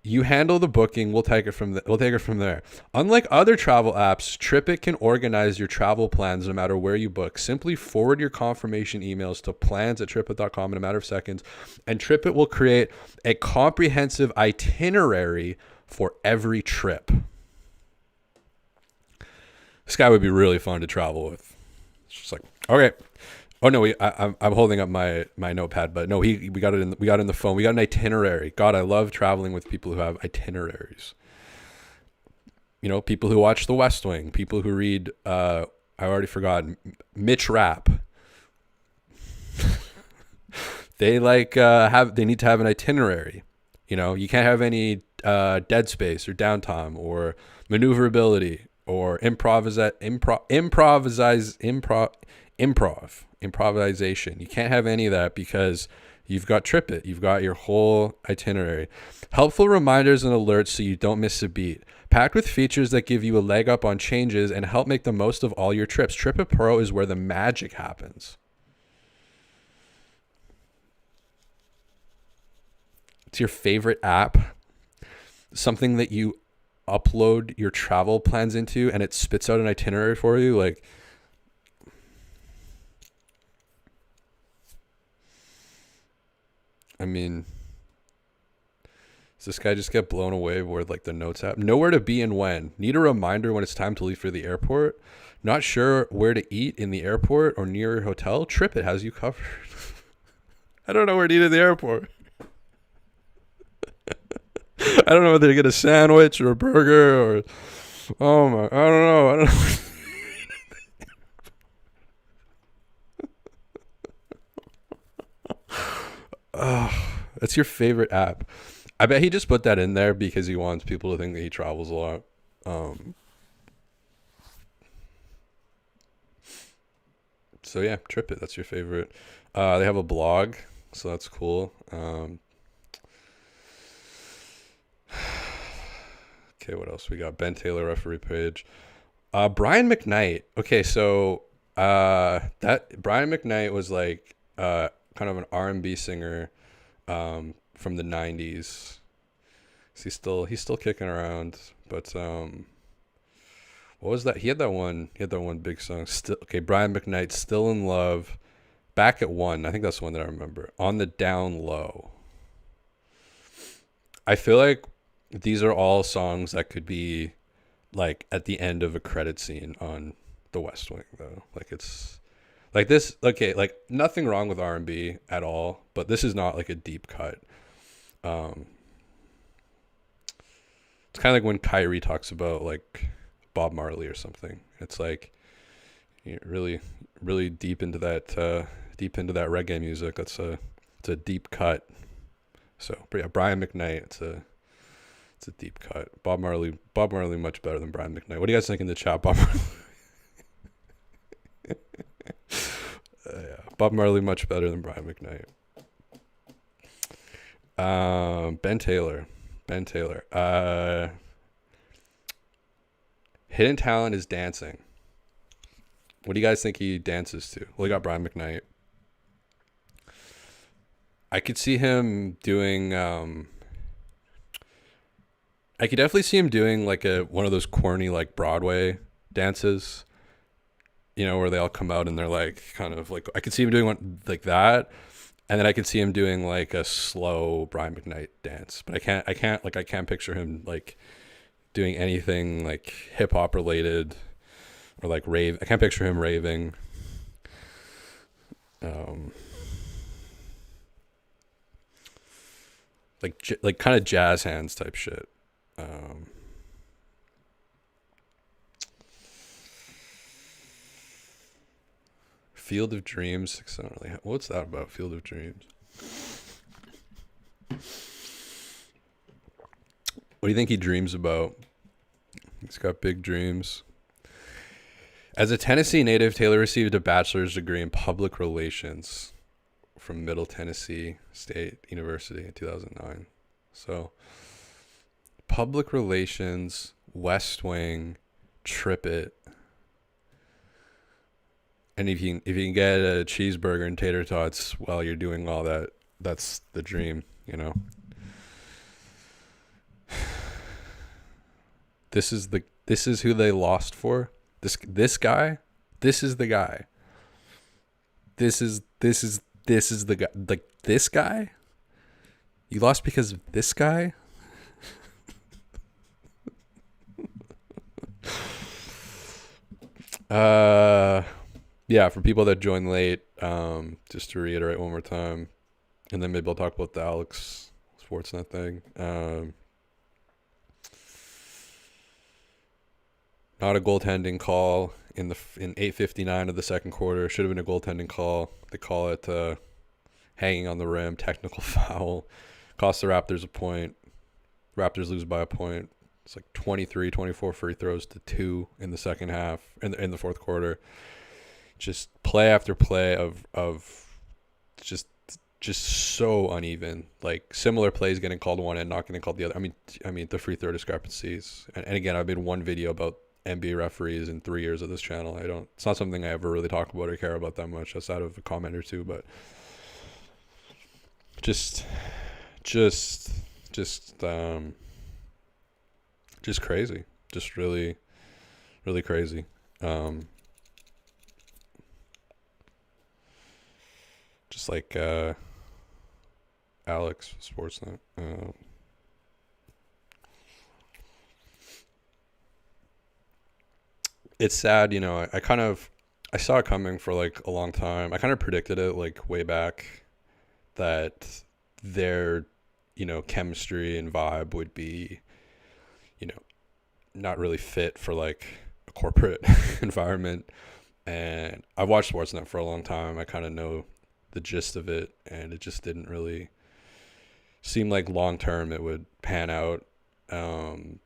You handle the booking, we'll take it from there. Unlike other travel apps, Tripit can organize your travel plans no matter where you book. Simply forward your confirmation emails to plans@tripit.com in a matter of seconds, and Tripit will create a comprehensive itinerary for every trip. This guy would be really fun to travel with. It's just like, okay. Oh no, I'm holding up my notepad, but no, we got it in the phone. We got an itinerary. God, I love traveling with people who have itineraries. People who watch The West Wing, people who read I already forgot, Mitch Rapp. They need to have an itinerary. You can't have any dead space or downtime or maneuverability or improvisation. You can't have any of that because you've got Tripit. You've got your whole itinerary. Helpful reminders and alerts so you don't miss a beat. Packed with features that give you a leg up on changes and help make the most of all your trips. Tripit Pro is where the magic happens. It's your favorite app. Something that you upload your travel plans into and it spits out an itinerary for you. Like, I mean, does this guy just get blown away where the notes app? Nowhere to be and when. Need a reminder when it's time to leave for the airport. Not sure where to eat in the airport or near your hotel? Tripit has you covered. I don't know where to eat in the airport. I don't know whether to get a sandwich or a burger or... Oh my... I don't know. Oh, that's your favorite app. I bet he just put that in there because he wants people to think that he travels a lot. So yeah, Tripit, that's your favorite. They have a blog, so that's cool. Okay, what else we got? Ben Taylor referee page. Brian McKnight. Okay, so that Brian McKnight was kind of an R&B singer from the 90s. He's still kicking around, but what was that? He had that one big song. Still okay, Brian McKnight, Still in Love, Back at One. I think that's the one that I remember. On the Down Low. I feel like these are all songs that could be like at the end of a credit scene on The West Wing, though. Like it's like this. Okay, like nothing wrong with R&B at all, but this is not like a deep cut. It's kind of like when Kyrie talks about like Bob Marley or something. It's like you're really deep into that reggae music. It's a deep cut. So, but yeah, Brian McKnight. It's a deep cut. Bob Marley much better than Brian McKnight. What do you guys think in the chat, Bob Marley? Yeah, Bob Marley much better than Brian McKnight. Ben Taylor. Hidden talent is dancing. What do you guys think he dances to? Well, he got Brian McKnight. I could see him doing I could definitely see him doing like one of those corny like Broadway dances, where they all come out and they're like kind of like, I could see him doing one like that, and then I could see him doing like a slow Brian McKnight dance. But I can't picture him like doing anything like hip hop related or like rave. I can't picture him raving. Like kind of jazz hands type shit. Field of Dreams. What's that about? Field of Dreams. What do you think he dreams about? He's got big dreams. As a Tennessee native, Taylor received a bachelor's degree in public relations from Middle Tennessee State University in 2009. So, public relations, West Wing, Tripit. And if you can get a cheeseburger and tater tots while you're doing all that, that's the dream, This is who they lost for. This guy. This is the guy. This is the guy. Like this guy. You lost because of this guy. Yeah, for people that joined late, just to reiterate one more time, and then maybe I'll talk about the Alex Sportsnet thing. Not a goaltending call in 8:59 of the second quarter. Should have been a goaltending call. They call it hanging on the rim, technical foul. Cost the Raptors a point. Raptors lose by a point. It's like 23-24 free throws to 2 in the second half, in the fourth quarter. Just play after play of just so uneven. Like similar plays getting called one and not getting called the other. I mean the free throw discrepancies. And again, I've made one video about NBA referees in 3 years of this channel. It's not something I ever really talk about or care about that much outside of a comment or two, but just crazy. Just really, really crazy. Just like Alex Sportsnet. It's sad, I saw it coming for like a long time. I kind of predicted it like way back that their, chemistry and vibe would be, not really fit for like a corporate environment. And I've watched Sportsnet for a long time. I kind of know the gist of it, and it just didn't really seem like long term it would pan out. And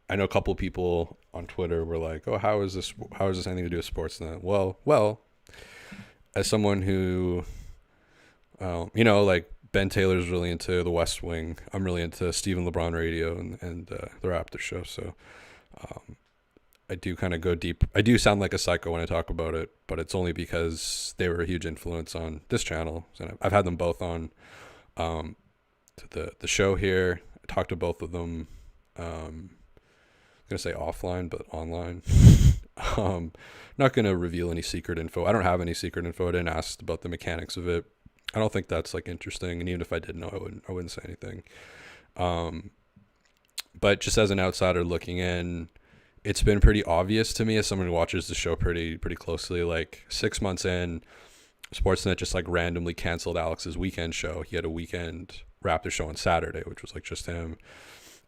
I know a couple of people on Twitter were like, "Oh, how is this anything to do with Sportsnet?" Well, as someone who, like Ben Taylor's really into the West Wing. I'm really into Stephen LeBron Radio and the Raptors show. So, I do kind of go deep. I do sound like a psycho when I talk about it, but it's only because they were a huge influence on this channel. So I've had them both on the show here. I talked to both of them. I'm gonna say offline, but online. Not gonna reveal any secret info. I don't have any secret info. I didn't ask about the mechanics of it. I don't think that's like interesting, and even if I did know, I wouldn't say anything. But just as an outsider looking in, it's been pretty obvious to me as someone who watches the show pretty closely. Like 6 months in, Sportsnet just like randomly canceled Alex's weekend show. He had a weekend Raptor show on Saturday, which was like just him.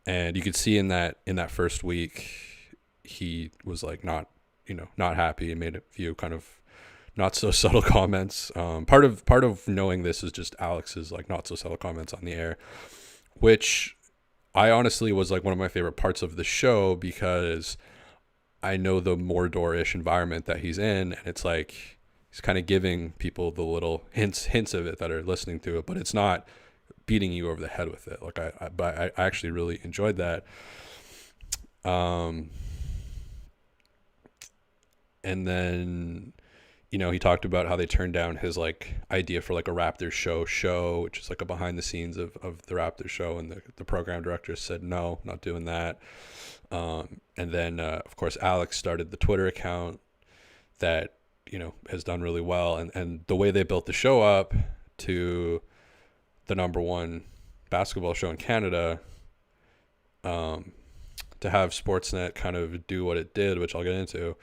And you could see in that first week, he was like not happy and made a few kind of not so subtle comments. Part of knowing this is just Alex's like not so subtle comments on the air, which I honestly was like one of my favorite parts of the show, because I know the Mordor-ish environment that he's in, and it's like he's kind of giving people the little hints of it that are listening to it, but it's not beating you over the head with it. Like I actually really enjoyed that. And then, he talked about how they turned down his like idea for like a Raptors show, which is like a behind the scenes of the Raptors show. And the program director said, no, not doing that. And then, of course, Alex started the Twitter account that, has done really well. And the way they built the show up to the #1 basketball show in Canada, to have Sportsnet kind of do what it did, which I'll get into,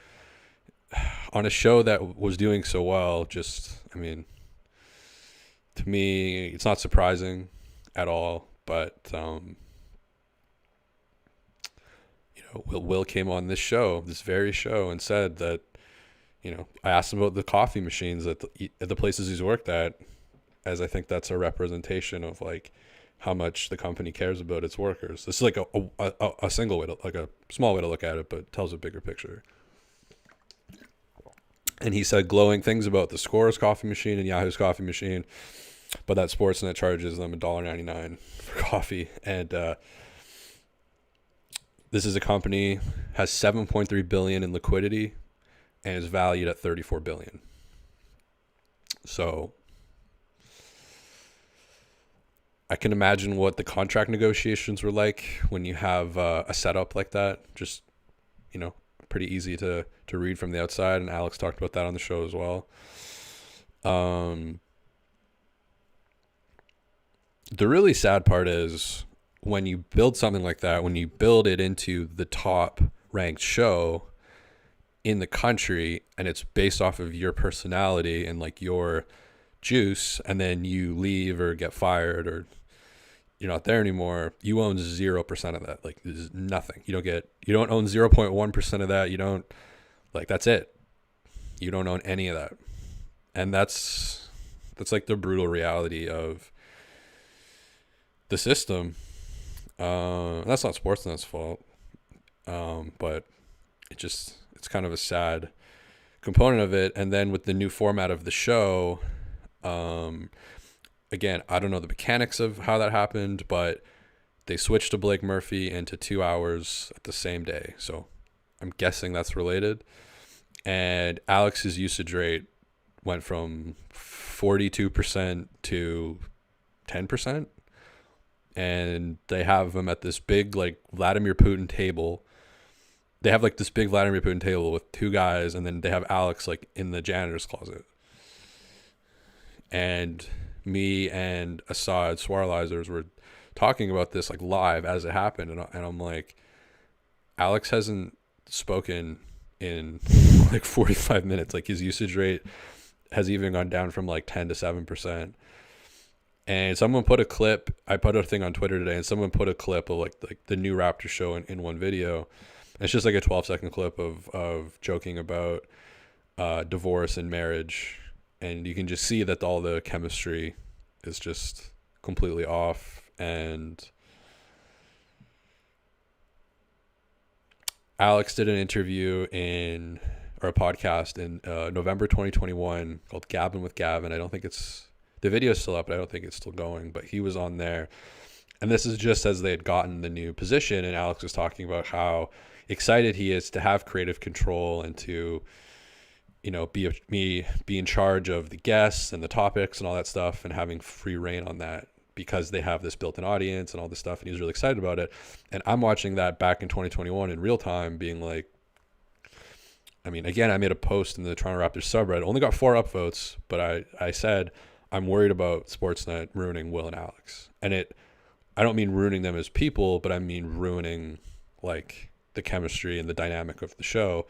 on a show that was doing so well, to me, it's not surprising at all. But, Will came on this very show, and said that, I asked him about the coffee machines at the places he's worked at, as I think that's a representation of like how much the company cares about its workers. This is like a single way like a small way to look at it, but tells a bigger picture. And he said glowing things about the Scorer's coffee machine and Yahoo's coffee machine, but that Sportsnet charges them $1.99 for coffee. And this is a company, has $7.3 billion in liquidity, and is valued at $34 billion. So I can imagine what the contract negotiations were like when you have a setup like that. Just, pretty easy to read from the outside, and Alex talked about that on the show as well. The really sad part is when you build something like that, when you build it into the top ranked show in the country, and it's based off of your personality and like your juice, and then you leave or get fired or you're not there anymore, you own 0% of that. Like, there's nothing. You don't own 0.1% of that. You don't, like, that's it. You don't own any of that. And that's like the brutal reality of the system. That's not Sportsnet's fault. But it's kind of a sad component of it. And then with the new format of the show, again, I don't know the mechanics of how that happened, but they switched to Blake Murphy into 2 hours at the same day. So I'm guessing that's related. And Alex's usage rate went from 42% to 10%. And they have him at this big, like, Vladimir Putin table. They have, like, this big Vladimir Putin table with two guys, and then they have Alex, like, in the janitor's closet. And me and Assad Swarlizers were talking about this like live as it happened, and I'm like, Alex hasn't spoken in like 45 minutes. Like, his usage rate has even gone down from like 10 to 7%. And someone put a clip, I put a thing on Twitter today, and someone put a clip of like the new Raptor show in one video. And it's just like a 12-second clip of joking about divorce and marriage. And you can just see that all the chemistry is just completely off. And Alex did an interview or a podcast in November 2021 called Gabbing with Gavin. I don't think the video is still up, but I don't think it's still going. But he was on there, And this is just as they had gotten the new position, and Alex was talking about how excited he is to have creative control and to, be in charge of the guests and the topics and all that stuff, and having free reign on that because they have this built-in audience and all this stuff, and he's really excited about it. And I'm watching that back in 2021 in real time, being like, again, I made a post in the Toronto Raptors subreddit, only got 4 upvotes, but I said, I'm worried about Sportsnet ruining Will and Alex. And I don't mean ruining them as people, but I mean ruining like the chemistry and the dynamic of the show.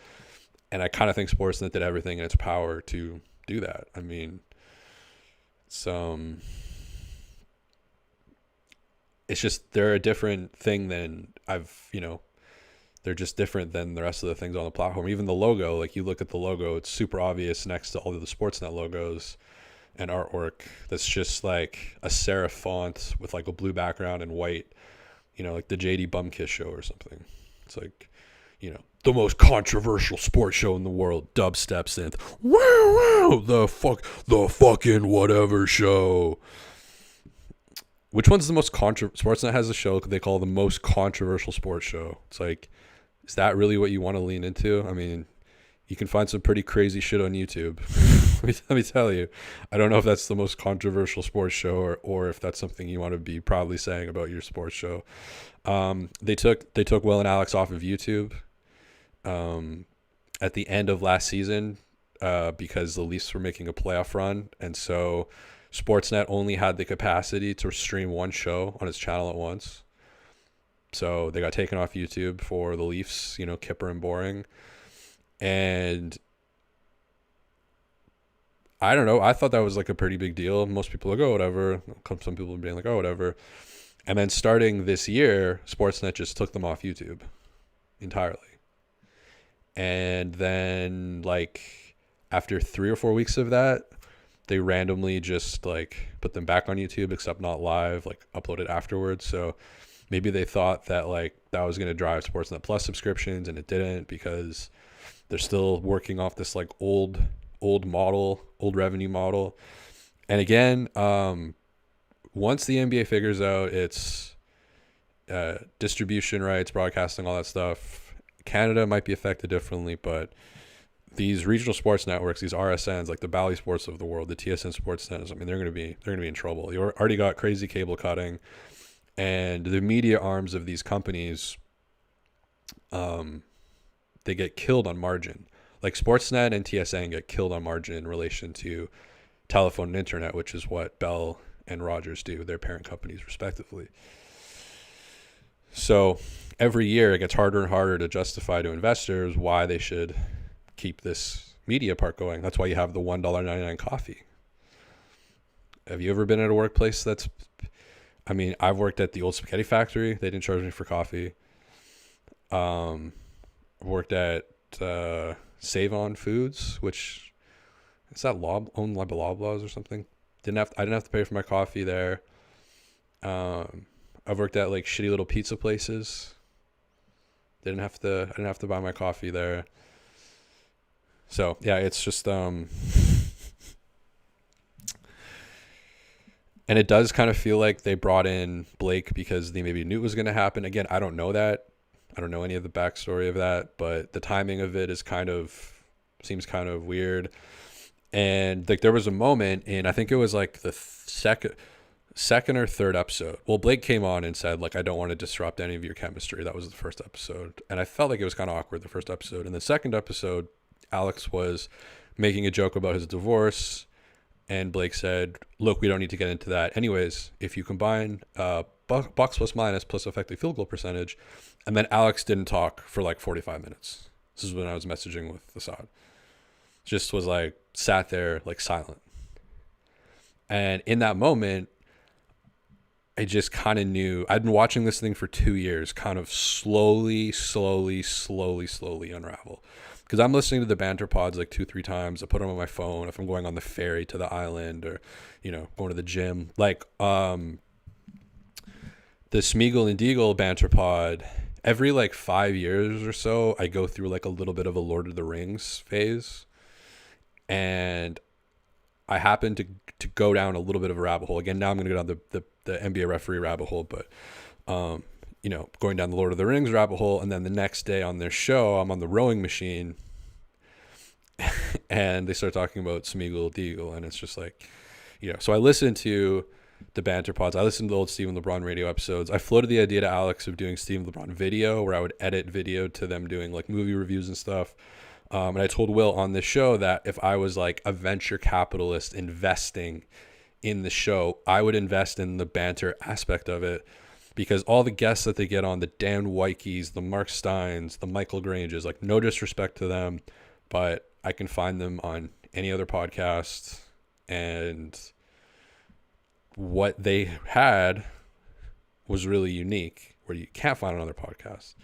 And I kind of think Sportsnet did everything in its power to do that. It's just, they're a different thing than they're just different than the rest of the things on the platform. Even the logo, like you look at the logo, it's super obvious next to all of the Sportsnet logos and artwork. That's just like a serif font with like a blue background and white, like the JD Bumkiss show or something. It's like, the most controversial sports show in the world, dubstep synth. Wow, the fucking whatever show. Which one's the most Sportsnet has a show they call the most controversial sports show. It's like, is that really what you want to lean into? You can find some pretty crazy shit on YouTube. let me tell you. I don't know if that's the most controversial sports show or if that's something you want to be proudly saying about your sports show. They took Will and Alex off of YouTube at the end of last season because the Leafs were making a playoff run, and so Sportsnet only had the capacity to stream one show on its channel at once. So they got taken off YouTube for the Leafs, Kipper and boring. And I don't know. I thought that was like a pretty big deal. Most people are like, oh, whatever. Some people are being like, oh, whatever. And then starting this year, Sportsnet just took them off YouTube entirely. And then like after 3 or 4 weeks of that, they randomly just like put them back on YouTube, except not live, like uploaded afterwards. So maybe they thought that like that was going to drive Sportsnet Plus subscriptions, and it didn't, because they're still working off this like old revenue model. And again, once the NBA figures out its distribution rights, broadcasting, all that stuff, Canada might be affected differently, but these regional sports networks, these RSNs, like the Bally Sports of the world, the TSN Sportsnet, they're going to be in trouble. You already got crazy cable cutting, and the media arms of these companies, they get killed on margin. Like Sportsnet and TSN get killed on margin in relation to telephone and internet, which is what Bell and Rogers do, their parent companies respectively. So every year it gets harder and harder to justify to investors why they should keep this media part going. That's why you have the $1.99 coffee. Have you ever been at a workplace that's, I've worked at the old spaghetti factory. They didn't charge me for coffee. Worked at Save On Foods, which is that owned by Loblaws or something. I didn't have to pay for my coffee there. I've worked at like shitty little pizza places. I didn't have to buy my coffee there. So yeah, it's just and it does kind of feel like they brought in Blake because they maybe knew it was going to happen. Again, I don't know that. I don't know any of the backstory of that, but the timing of it seems kind of weird. And like there was a moment in, I think it was like the second or third episode. Well, Blake came on and said like, I don't want to disrupt any of your chemistry. That was the first episode. And I felt like it was kind of awkward the first episode. And the second episode, Alex was making a joke about his divorce, and Blake said, look, we don't need to get into that. Anyways, if you combine box plus minus plus effective field goal percentage, and then Alex didn't talk for like 45 minutes. This is when I was messaging with Assad. Just was like, sat there like silent. And in that moment, I just kind of knew, I'd been watching this thing for 2 years, kind of slowly unravel. Because I'm listening to the banter pods like 2-3 times. I put them on my phone if I'm going on the ferry to the island or, going to the gym. Like the Smeagol and Deagle banter pod, every like 5 years or so, I go through like a little bit of a Lord of the Rings phase. And I happen to go down a little bit of a rabbit hole. Again, now I'm going to go down the NBA referee rabbit hole, but going down the Lord of the Rings rabbit hole. And then the next day on their show, I'm on the rowing machine and they start talking about Smeagol Deagle. And it's just like, so I listened to the banter pods. I listened to the old Stephen LeBron radio episodes. I floated the idea to Alex of doing Stephen LeBron video, where I would edit video to them doing like movie reviews and stuff. And I told Will on this show that if I was like a venture capitalist investing in the show, I would invest in the banter aspect of it, because all the guests that they get on, the Dan Weikes, the Mark Steins, the Michael Granges, like no disrespect to them, but I can find them on any other podcast, and what they had was really unique, where you can't find on other podcasts.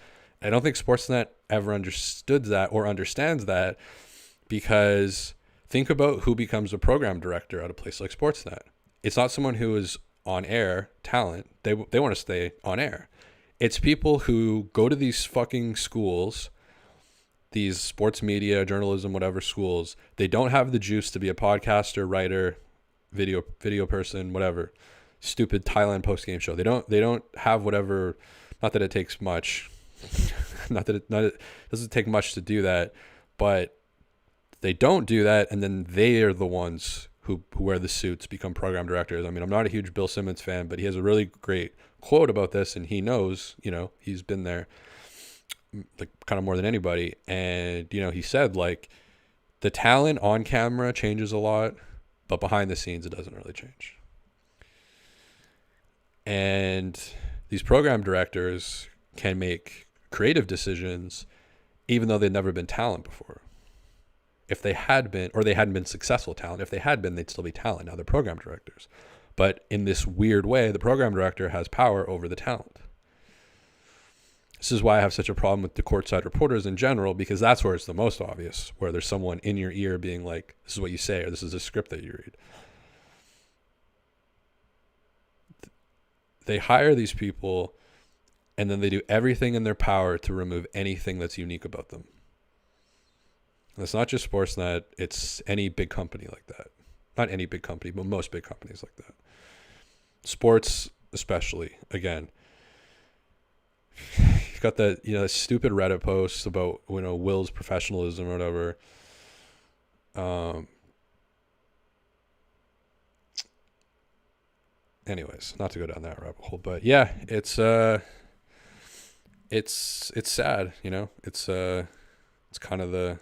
I don't think Sportsnet ever understood that or understands that, because think about who becomes a program director at a place like Sportsnet. It's not someone who is on air talent. They want to stay on air. It's people who go to these fucking schools, these sports media, journalism, whatever schools. They don't have the juice to be a podcaster, writer, video person, whatever. Stupid Thailand post-game show. They don't have whatever. Not that it takes much. it doesn't take much to do that, but they don't do that, and then they are the ones who wear the suits, become program directors. I mean, I'm not a huge Bill Simmons fan, but he has a really great quote about this, and he knows, he's been there like kind of more than anybody. And, he said like the talent on camera changes a lot, but behind the scenes, it doesn't really change. And these program directors can make creative decisions even though they'd never been talent before. If they had been, or they hadn't been successful talent, if they had been, they'd still be talent. Now they're program directors. But in this weird way, the program director has power over the talent. This is why I have such a problem with the courtside reporters in general, because that's where it's the most obvious, where there's someone in your ear being like, this is what you say, or this is a script that you read. They hire these people, and then they do everything in their power to remove anything that's unique about them. And it's not just Sportsnet, it's any big company like that. Not any big company, but most big companies like that. Sports especially, again. You've got that, that stupid Reddit post about, Will's professionalism or whatever. Anyways, not to go down that rabbit hole, but yeah, it's sad, it's kind of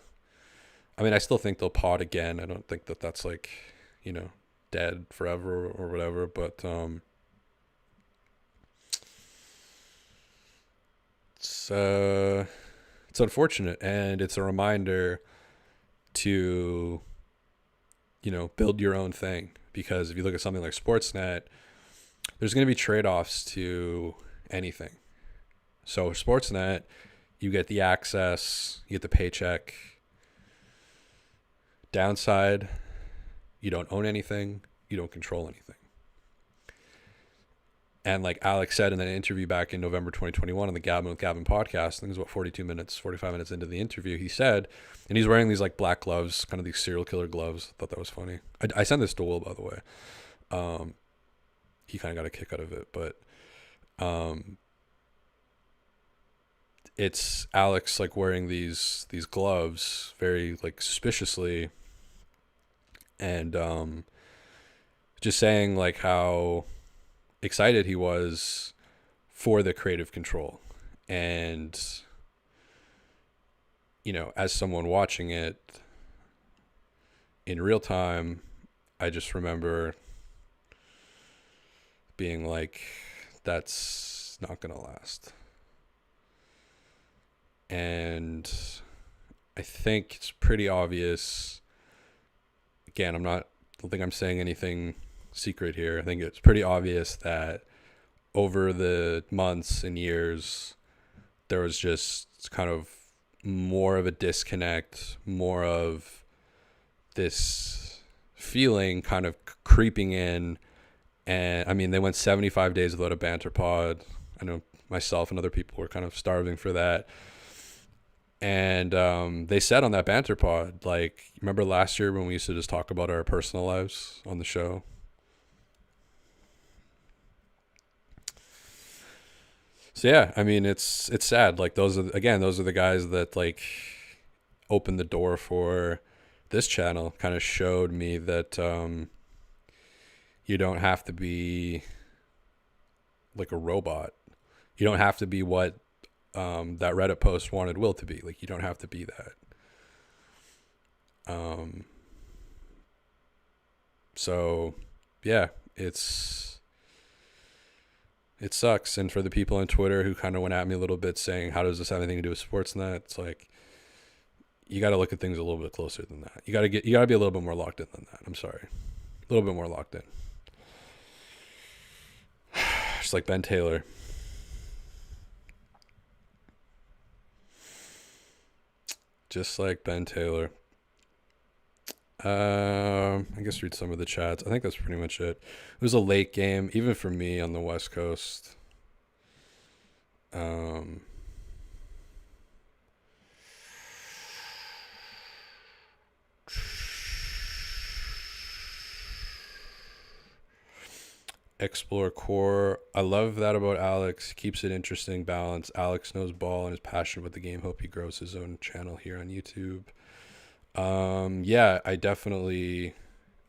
I still think they'll pod again. I don't think that that's like, dead forever or whatever, but it's unfortunate, and it's a reminder to, build your own thing, because if you look at something like Sportsnet, there's going to be trade-offs to anything. So Sportsnet, you get the access, you get the paycheck. Downside, you don't own anything, you don't control anything. And like Alex said in that interview back in November 2021 on the Gavin with Gavin podcast, I think it was about 45 minutes into the interview, he said, and he's wearing these like black gloves, kind of these serial killer gloves. I thought that was funny. I sent this to Will, by the way. He kind of got a kick out of it, but it's Alex like wearing these gloves very like suspiciously, and just saying like how excited he was for the creative control. And as someone watching it in real time, I just remember being like, that's not gonna last. And I think it's pretty obvious. Again, I don't think I'm saying anything secret here. I think it's pretty obvious that over the months and years, there was just kind of more of a disconnect, more of this feeling kind of creeping in. And they went 75 days without a banter pod. I know myself and other people were kind of starving for that. And they said on that banter pod, like, remember last year when we used to just talk about our personal lives on the show? So yeah, I mean, it's sad. Like those are the guys that like opened the door for this channel. Kind of showed me that you don't have to be like a robot. You don't have to be what that Reddit post wanted Will to be. Like you don't have to be that. So yeah, it sucks. And for the people on Twitter who kind of went at me a little bit saying, how does this have anything to do with Sportsnet? It's like, you got to look at things a little bit closer than that. You got to be a little bit more locked in than that. I'm sorry. A little bit more locked in. Just like Ben Taylor. Just like Ben Taylor. I guess read some of the chats. I think that's pretty much it. It was a late game, even for me on the West Coast. Explore core. I love that about Alex. Keeps it interesting, balanced. Alex knows ball and is passionate about the game. Hope he grows his own channel here on YouTube. Yeah, I definitely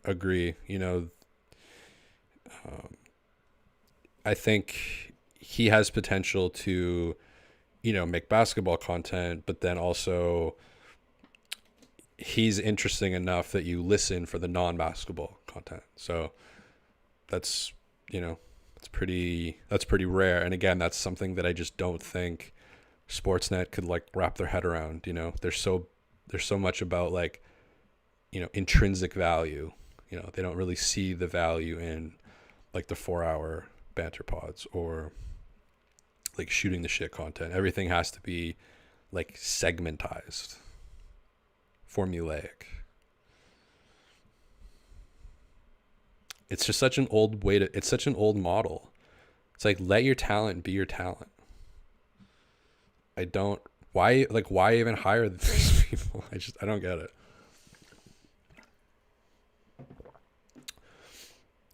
agree. You know, I think he has potential to, you know, make basketball content, but then also he's interesting enough that you listen for the non-basketball content. So that's, you know, that's pretty rare. And again, that's something that I just don't think Sportsnet could like wrap their head around. You know, there's so much about like, you know, intrinsic value. You know, they don't really see the value in like the 4-hour banter pods or like shooting the shit content. Everything has to be like segmentized, formulaic. It's just such an old it's such an old model. It's like, let your talent be your talent. Why even hire these people? I don't get it.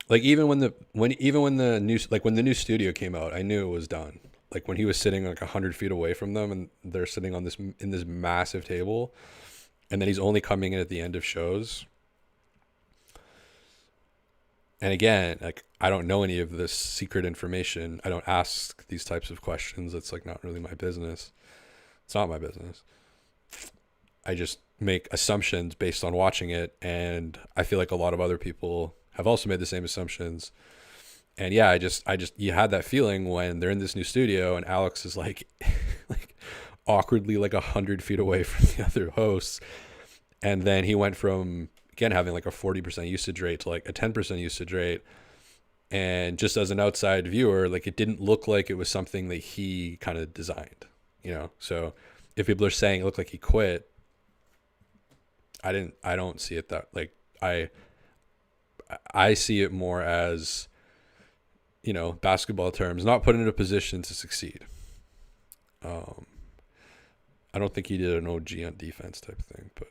Like even when the new studio came out, I knew it was done. Like when he was sitting like 100 feet away from them and they're sitting on this massive table, and then he's only coming in at the end of shows. And again, like I don't know any of this secret information. I don't ask these types of questions. It's like not really my business. It's not my business. I just make assumptions based on watching it, and I feel like a lot of other people have also made the same assumptions. And yeah, I just you had that feeling when they're in this new studio and Alex is like like awkwardly like 100 feet away from the other hosts, and then he went from again having like a 40% usage rate to like a 10% usage rate. And just as an outside viewer, like it didn't look like it was something that he kind of designed, you know? So if people are saying it looked like he quit, I don't see it that like I see it more as, you know, basketball terms, not put in a position to succeed. I don't think he did an OG on defense type of thing, but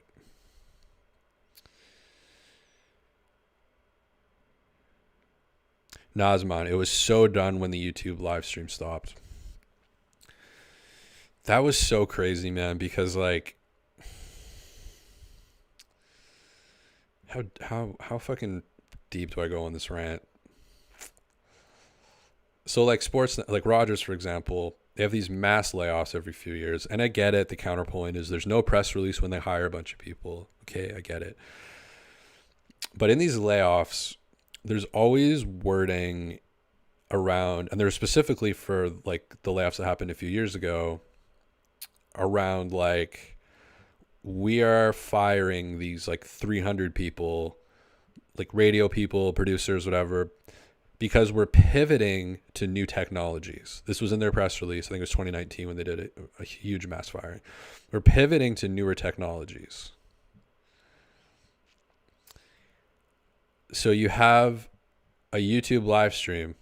Nazman, it was so done when the YouTube live stream stopped. That was so crazy, man, because like how fucking deep do I go on this rant? So like sports, like Rogers, for example, they have these mass layoffs every few years. And I get it. The counterpoint is there's no press release when they hire a bunch of people. Okay, I get it. But in these layoffs, there's always wording around, and there's specifically for like the layoffs that happened a few years ago around like, we are firing these like 300 people, like radio people, producers, whatever, because we're pivoting to new technologies. This was in their press release. I think it was 2019 when they did a huge mass firing. We're pivoting to newer technologies. So you have a YouTube live stream,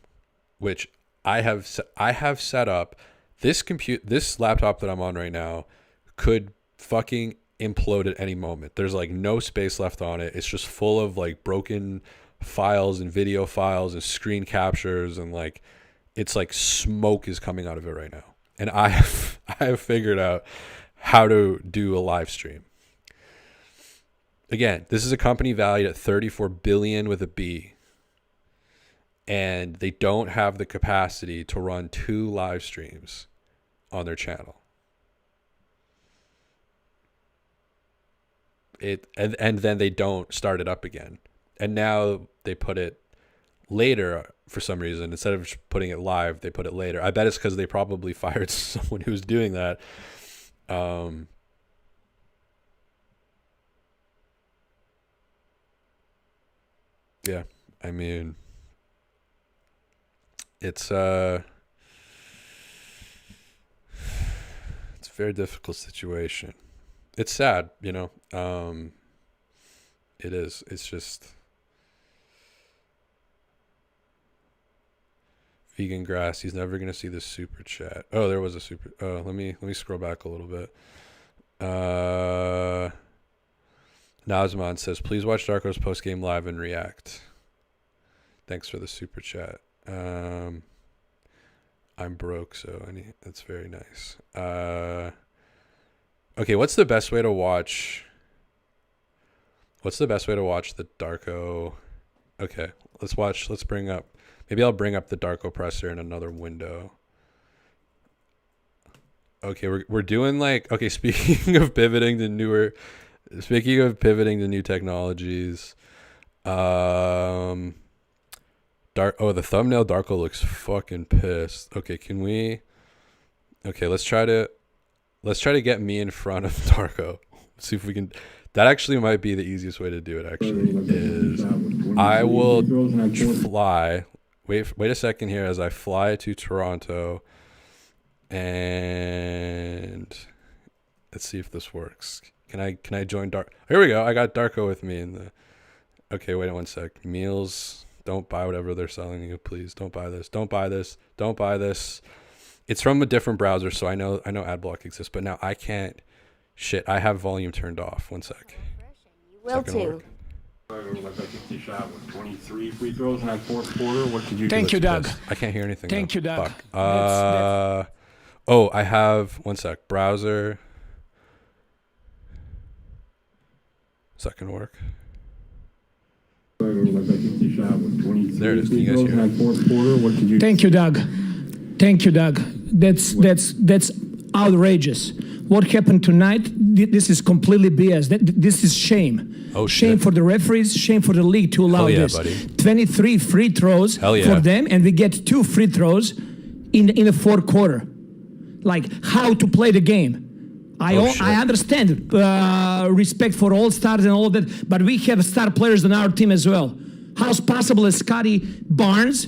which I have set up. This laptop that I'm on right now could fucking implode at any moment. There's like no space left on it. It's just full of like broken files and video files and screen captures, and like it's like smoke is coming out of it right now. And I have figured out how to do a live stream. Again, this is a company valued at 34 billion with a B. And they don't have the capacity to run 2 live streams on their channel. And then they don't start it up again. And now they put it later for some reason. Instead of putting it live, they put it later. I bet it's because they probably fired someone who was doing that. Yeah, I mean, it's a very difficult situation. It's sad, you know. It is. It's just vegan grass. He's never gonna see this super chat. Oh, there was a super. Oh, let me scroll back a little bit. Nazman says, please watch Darko's postgame live and react. Thanks for the super chat. I'm broke, so that's very nice. Okay, what's the best way to watch the Darko? Okay, maybe I'll bring up the Darko presser in another window. Okay, we're doing like, okay, speaking of pivoting to new technologies, the thumbnail Darko looks fucking pissed. Okay, let's try to get me in front of Darko. See if we can. That actually might be the easiest way to do it. Actually, is I will fly. Wait a second here as I fly to Toronto, and let's see if this works. Can I join Darko? Here we go. I got Darko with me in the. Okay, wait 1 sec. Meals. Don't buy whatever they're selling you, please. Don't buy this. Don't buy this. Don't buy this. It's from a different browser, so I know AdBlock exists, but now I can't. Shit, I have volume turned off. 1 sec. You will too. 23 free throws in that fourth quarter. What did you do? Thank you, Doug. I can't hear anything. Thank you, Doug. Fuck. Oh, I have 1 sec. Browser. Second work. There it is. Can you guys hear it? Thank you, Doug. Thank you, Doug. That's outrageous. What happened tonight? This is completely BS. This is shame. Oh, shame shit. for the referees. Shame for the league to allow this. Buddy. 23 free throws for them, and we get 2 free throws in the fourth quarter. Like how to play the game. I understand respect for all stars and all that, but we have star players on our team as well. How's possible that Scotty Barnes,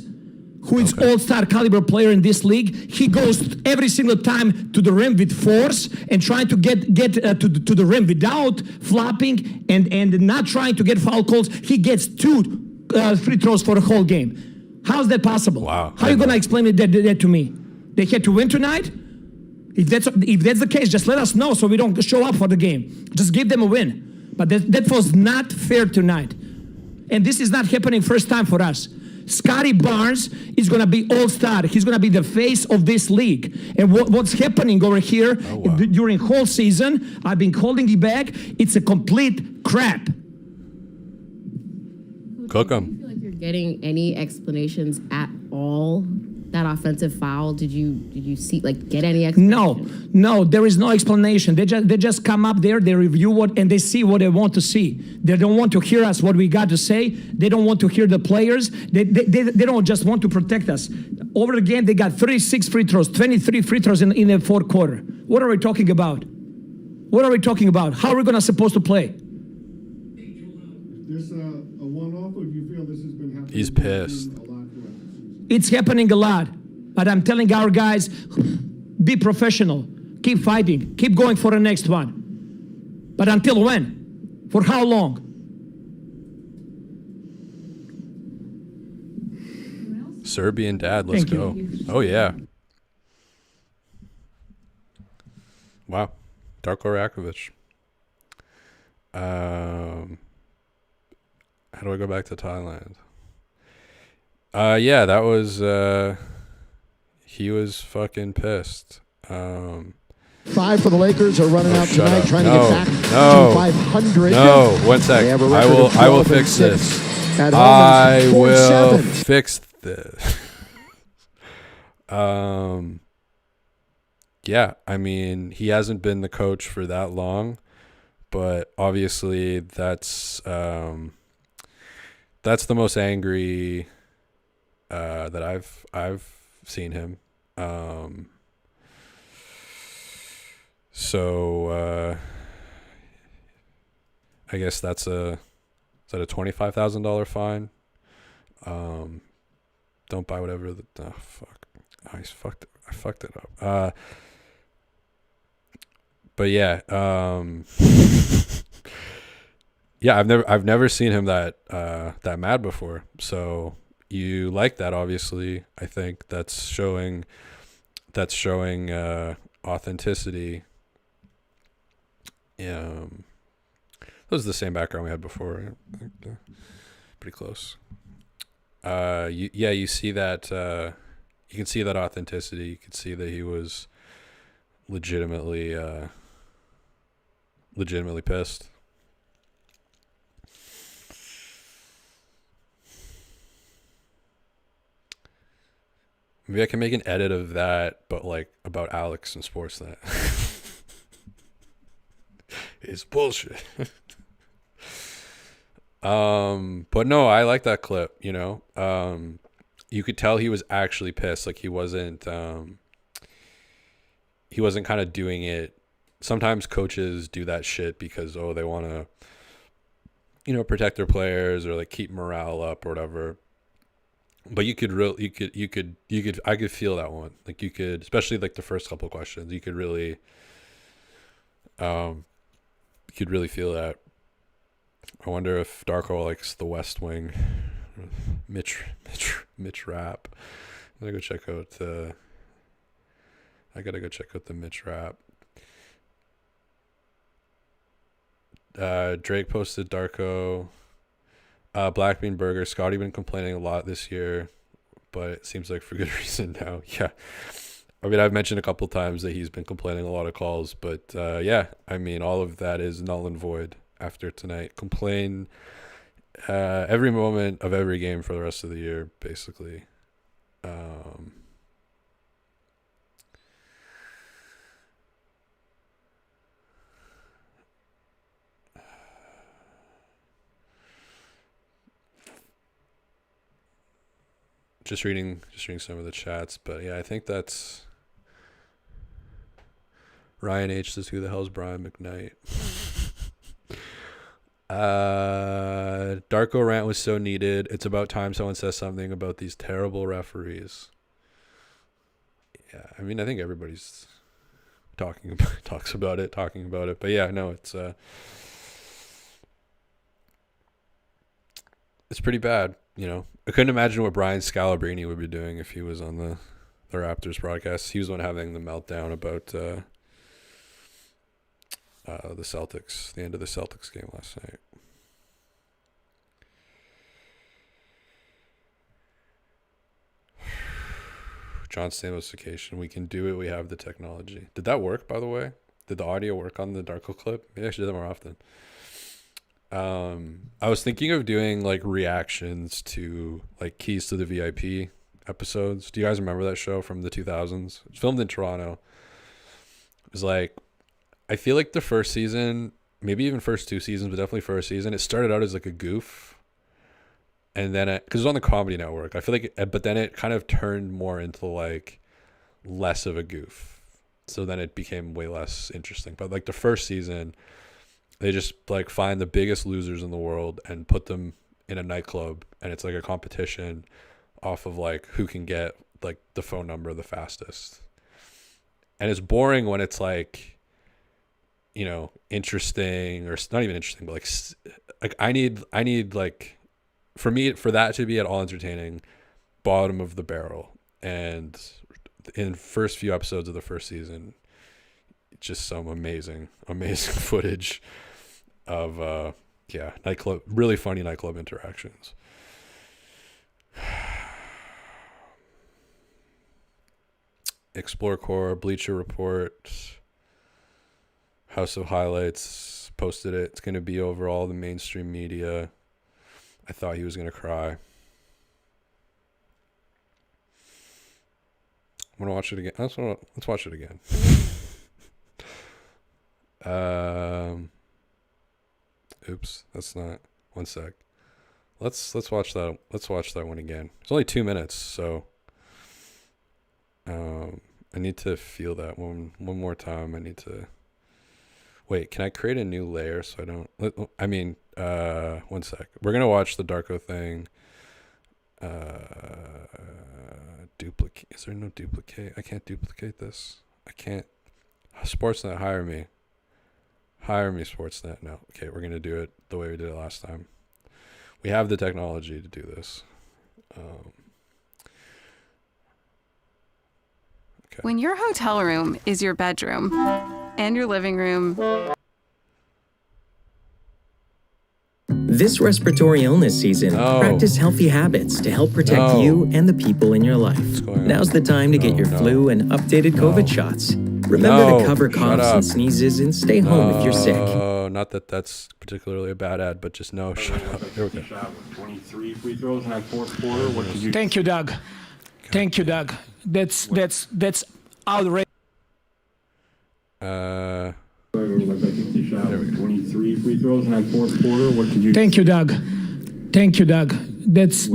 who is all-star caliber player in this league, he goes every single time to the rim with force and trying to get to the rim without flopping and not trying to get foul calls. He gets 2 free throws for the whole game. How's that possible? Wow. How are you going to explain that to me? They had to win tonight? If that's the case, just let us know so we don't show up for the game. Just give them a win. But that was not fair tonight. And this is not happening first time for us. Scotty Barnes is going to be all-star. He's going to be the face of this league. And what's happening over here during whole season, I've been calling it back, it's a complete crap. Cook 'em. Do you feel like you're getting any explanations at all? That offensive foul, did you see, get any explanation? No, there is no explanation. They just come up there, they review and they see what they want to see. They don't want to hear us what we got to say. They don't want to hear the players. They don't just want to protect us. Over the game, they got 36 free throws, 23 free throws in the fourth quarter. What are we talking about? What are we talking about? How are we supposed to play? Is this a one-off, or do you feel this has been happening? He's pissed. It's happening a lot, but I'm telling our guys, be professional, keep fighting, keep going for the next one. But until when? For how long? Serbian dad, let's Thank you. go. Oh yeah. Wow. Darko Rakovic. How do I go back to Thailand? Yeah, that was he was fucking pissed. 5 for the Lakers are running out tonight, trying to get back to 500. No, 1 sec. I will fix this. I will fix this. Yeah, I mean, he hasn't been the coach for that long, but obviously that's the most angry that I've seen him. So I guess is that a $25,000 fine? Don't buy whatever fuck. I fucked it up. But yeah, yeah, I've never seen him that mad before. So you like that, obviously. I think that's showing authenticity. That was the same background we had before. Pretty close. You see that. You can see that authenticity. You can see that he was legitimately pissed. Maybe I can make an edit of that, but like about Alex and Sportsnet. It's bullshit. But no, I like that clip, you know. You could tell he was actually pissed. Like he wasn't kind of doing it. Sometimes coaches do that shit because they want to, you know, protect their players or like keep morale up or whatever. But I could feel that one. Like you could, especially like the first couple of questions, you could really feel that. I wonder if Darko likes The West Wing. Mitch rap. I gotta go check out the Mitch rap. Drake posted Darko. Black Bean Burger. Scotty been complaining a lot this year, but it seems like for good reason now. Yeah. I mean, I've mentioned a couple times that he's been complaining a lot of calls, but yeah, I mean, all of that is null and void after tonight. Complain every moment of every game for the rest of the year, basically. Just reading some of the chats, but yeah, I think that's Ryan H says, "Who the hell's Brian McKnight?" Darko rant was so needed. It's about time someone says something about these terrible referees. Yeah, I mean, I think everybody's talking about it. But yeah, no, it's pretty bad. You know, I couldn't imagine what Brian Scalabrine would be doing if he was on the Raptors broadcast. He was the one having the meltdown about the Celtics, the end of the Celtics game last night. John Stamos vacation. We can do it. We have the technology. Did that work, by the way? Did the audio work on the Darko clip? Maybe I should do that more often. I was thinking of doing like reactions to like Keys to the VIP episodes. Do you guys remember that show from the 2000s? It was filmed in Toronto. It was like, I feel like the first season, maybe even first 2 seasons, but definitely first season, it started out as like a goof. And then because it was on the Comedy Network, I feel like, but then it kind of turned more into like less of a goof. So then it became way less interesting. But like the first season, they just like find the biggest losers in the world and put them in a nightclub, and it's like a competition off of like who can get like the phone number the fastest. And it's boring when it's like, you know, interesting, or not even interesting, but like I need like, for that to be at all entertaining, bottom of the barrel. And in first few episodes of the first season, just some amazing footage of really funny nightclub interactions. Explore Core, Bleacher Report, House of Highlights posted it. It's going to be over all the mainstream media. I thought he was going to cry. I'm going to watch it again. Let's watch it again. Oops, that's not. One sec. Let's watch that. Let's watch that one again. It's only 2 minutes, so I need to feel that one more time. I need to wait. Can I create a new layer so I don't? I mean, one sec. We're gonna watch the Darko thing. Duplicate. Is there no duplicate? I can't duplicate this. I can't. Sportsnet, hire me. Hire me, Sportsnet. No. Okay, we're gonna do it the way we did it last time. We have the technology to do this. Okay. When your hotel room is your bedroom and your living room. This respiratory illness season, practice healthy habits to help protect you and the people in your life. Now's the time to get your flu and updated COVID shots. Remember to cover coughs and sneezes and stay home if you're sick. Not that that's particularly a bad ad, but just no, shut up. Here we go. 23 free throws in that fourth quarter. What did you? Thank you, Doug. Thank you, Doug. That's outrageous. 23 free throws in that fourth quarter. What did you? Thank you, Doug. Thank you, Doug. That's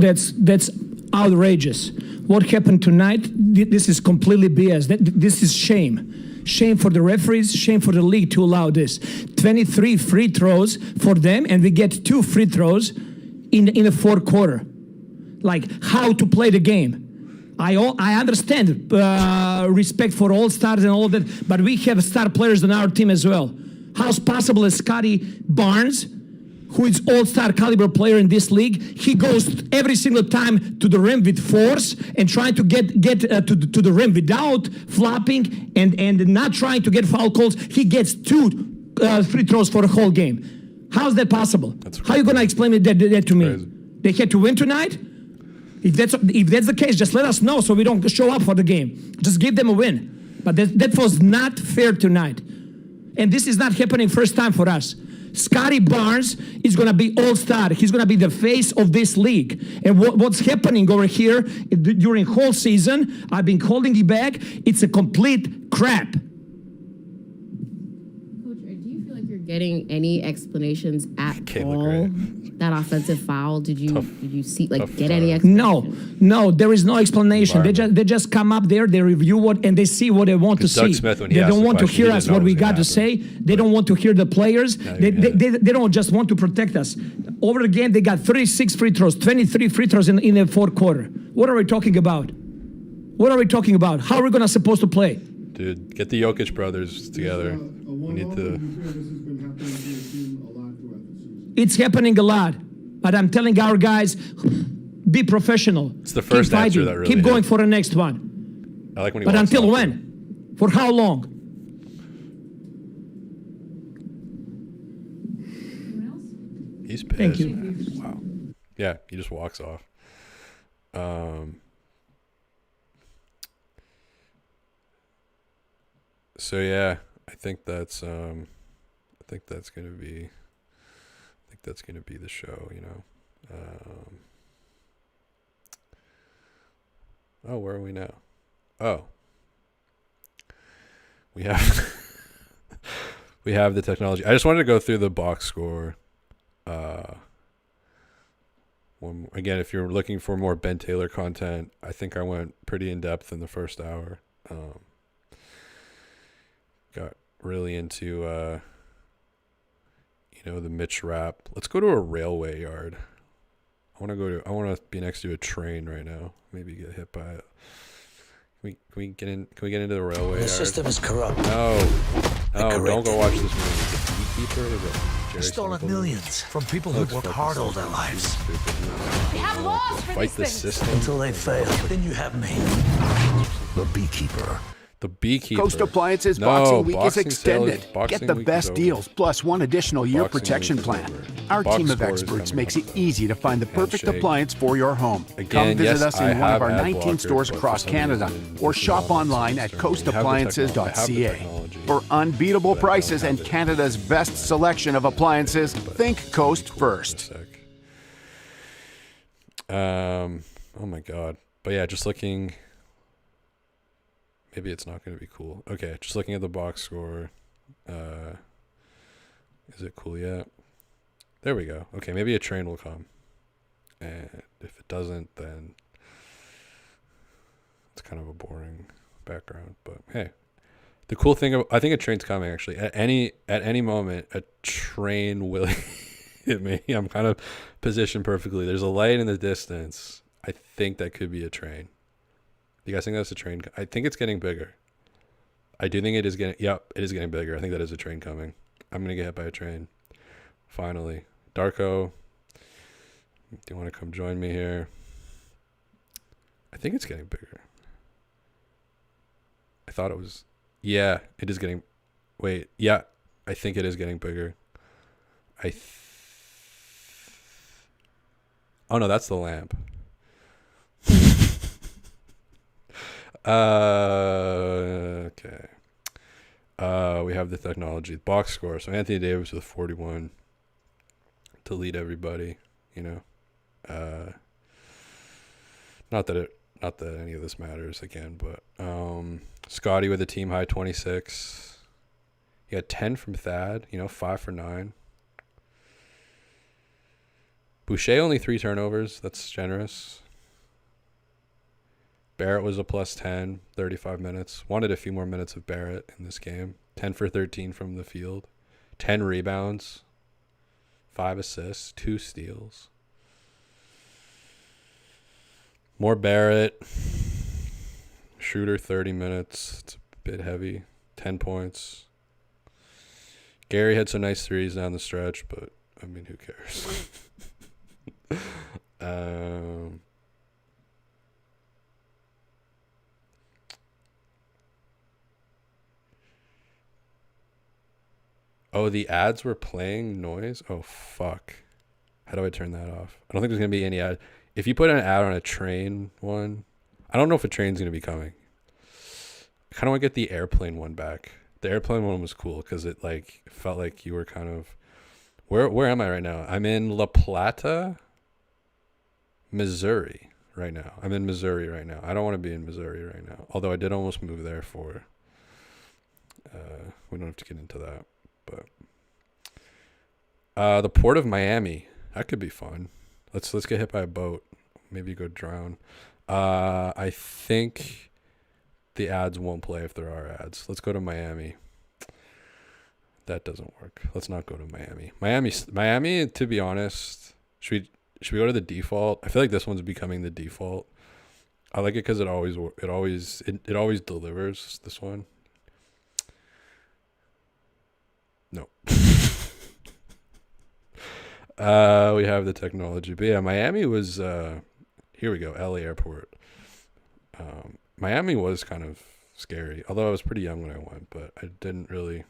outrageous. What happened tonight? This is completely BS. This is shame. Shame for the referees, shame for the league to allow this. 23 free throws for them, and we get 2 free throws in the fourth quarter. Like, how to play the game. I understand respect for all stars and all that, but we have star players on our team as well. How's possible that Scotty Barnes, who is all-star caliber player in this league, he goes every single time to the rim with force and trying to get to the rim without flopping and not trying to get foul calls. He gets 2 free throws for the whole game. How's that possible? How are you going to explain that to me? Crazy. They had to win tonight? If that's the case, just let us know so we don't show up for the game. Just give them a win. But that was not fair tonight. And this is not happening first time for us. Scotty Barnes is going to be all-star. He's going to be the face of this league. And what's happening over here during whole season, I've been holding it back. It's a complete crap. Coach, do you feel like you're getting any explanations at all? That offensive foul, did you see get any explanation? No, there is no explanation. They just come up there, they review what, and they see what they want to see. Smith, they don't want to hear us what we got to say. They don't want to hear the players. They don't just want to protect us. Over the game, they got 36 free throws, 23 free throws in the fourth quarter. What are we talking about? What are we talking about? How are we gonna supposed to play? Dude, get the Jokic brothers together. We need to. It's happening a lot, but I'm telling our guys, be professional. It's the first keep fighting. Answer that really keep going hit. for the next one. I like when he But walks until off when? For how long? He's pissed. Thank you. Wow. Yeah, he just walks off. So yeah, I think that's gonna be the show, you know. Oh, where are we now? Oh, we have we have the technology. I just wanted to go through the box score. Again, if you're looking for more Ben Taylor content, I think I went pretty in depth in the first hour. Got really into the Mitch rap. Let's go to a railway yard. I want to be next to a train right now. Maybe get hit by it. Can we get into the railway yard? The system is corrupt. No, don't go watch this movie. The Beekeeper. He's stolen millions from people who work hard all their lives. We have laws for Fight these the things. system Until they fail, then you have me, the Beekeeper. The beekeeper. Coast Appliances Boxing Week is extended. Get the best deals, plus one additional year protection plan. Our team of experts makes it easy to find the perfect appliance for your home. Come visit us in one of our 19 stores across Canada, or shop online at coastappliances.ca. For unbeatable prices and Canada's best selection of appliances, think Coast first. Oh my God. But yeah, just looking. Maybe it's not going to be cool. Okay, just looking at the box score. Is it cool yet? There we go. Okay, maybe a train will come. And if it doesn't, then it's kind of a boring background. But hey, the cool thing, I think a train's coming actually. At any moment, a train will hit me. I'm kind of positioned perfectly. There's a light in the distance. I think that could be a train. You guys think that's a train? I think it's getting bigger. I do think it is getting. Yep, it is getting bigger. I think that is a train coming. I'm gonna get hit by a train. Finally, Darko. Do you want to come join me here? I think it's getting bigger. I thought it was. Yeah, it is getting. Wait. Yeah, I think it is getting bigger. Oh no, that's the lamp. Okay. We have the technology, box score. So Anthony Davis with 41 to lead everybody. You know, not that any of this matters again, but Scotty with a team high 26. He had 10 from Thad. 5 for 9. Boucher only 3 turnovers. That's generous. Barrett was a plus 10, 35 minutes. Wanted a few more minutes of Barrett in this game. 10 for 13 from the field. 10 rebounds. 5 assists. 2 steals. More Barrett. Schroeder, 30 minutes. It's a bit heavy. 10 points. Gary had some nice threes down the stretch, but, I mean, who cares? Oh, the ads were playing noise? Oh, fuck. How do I turn that off? I don't think there's going to be any ad. If you put an ad on a train one, I don't know if a train's going to be coming. I kind of want to get the airplane one back. The airplane one was cool because it felt like you were kind of... Where am I right now? I'm in La Plata, Missouri right now. I'm in Missouri right now. I don't want to be in Missouri right now. Although I did almost move there for... we don't have to get into that. But the port of Miami, that could be fun. Let's get hit by a boat. Maybe go drown. I think the ads won't play if there are ads. Let's go to Miami. That doesn't work. Let's not go to Miami. Miami. To be honest, should we go to the default? I feel like this one's becoming the default. I like it because it always delivers. This one. No. We have the technology. But yeah, Miami was here we go, LA airport. Miami was kind of scary. Although I was pretty young when I went, but I didn't really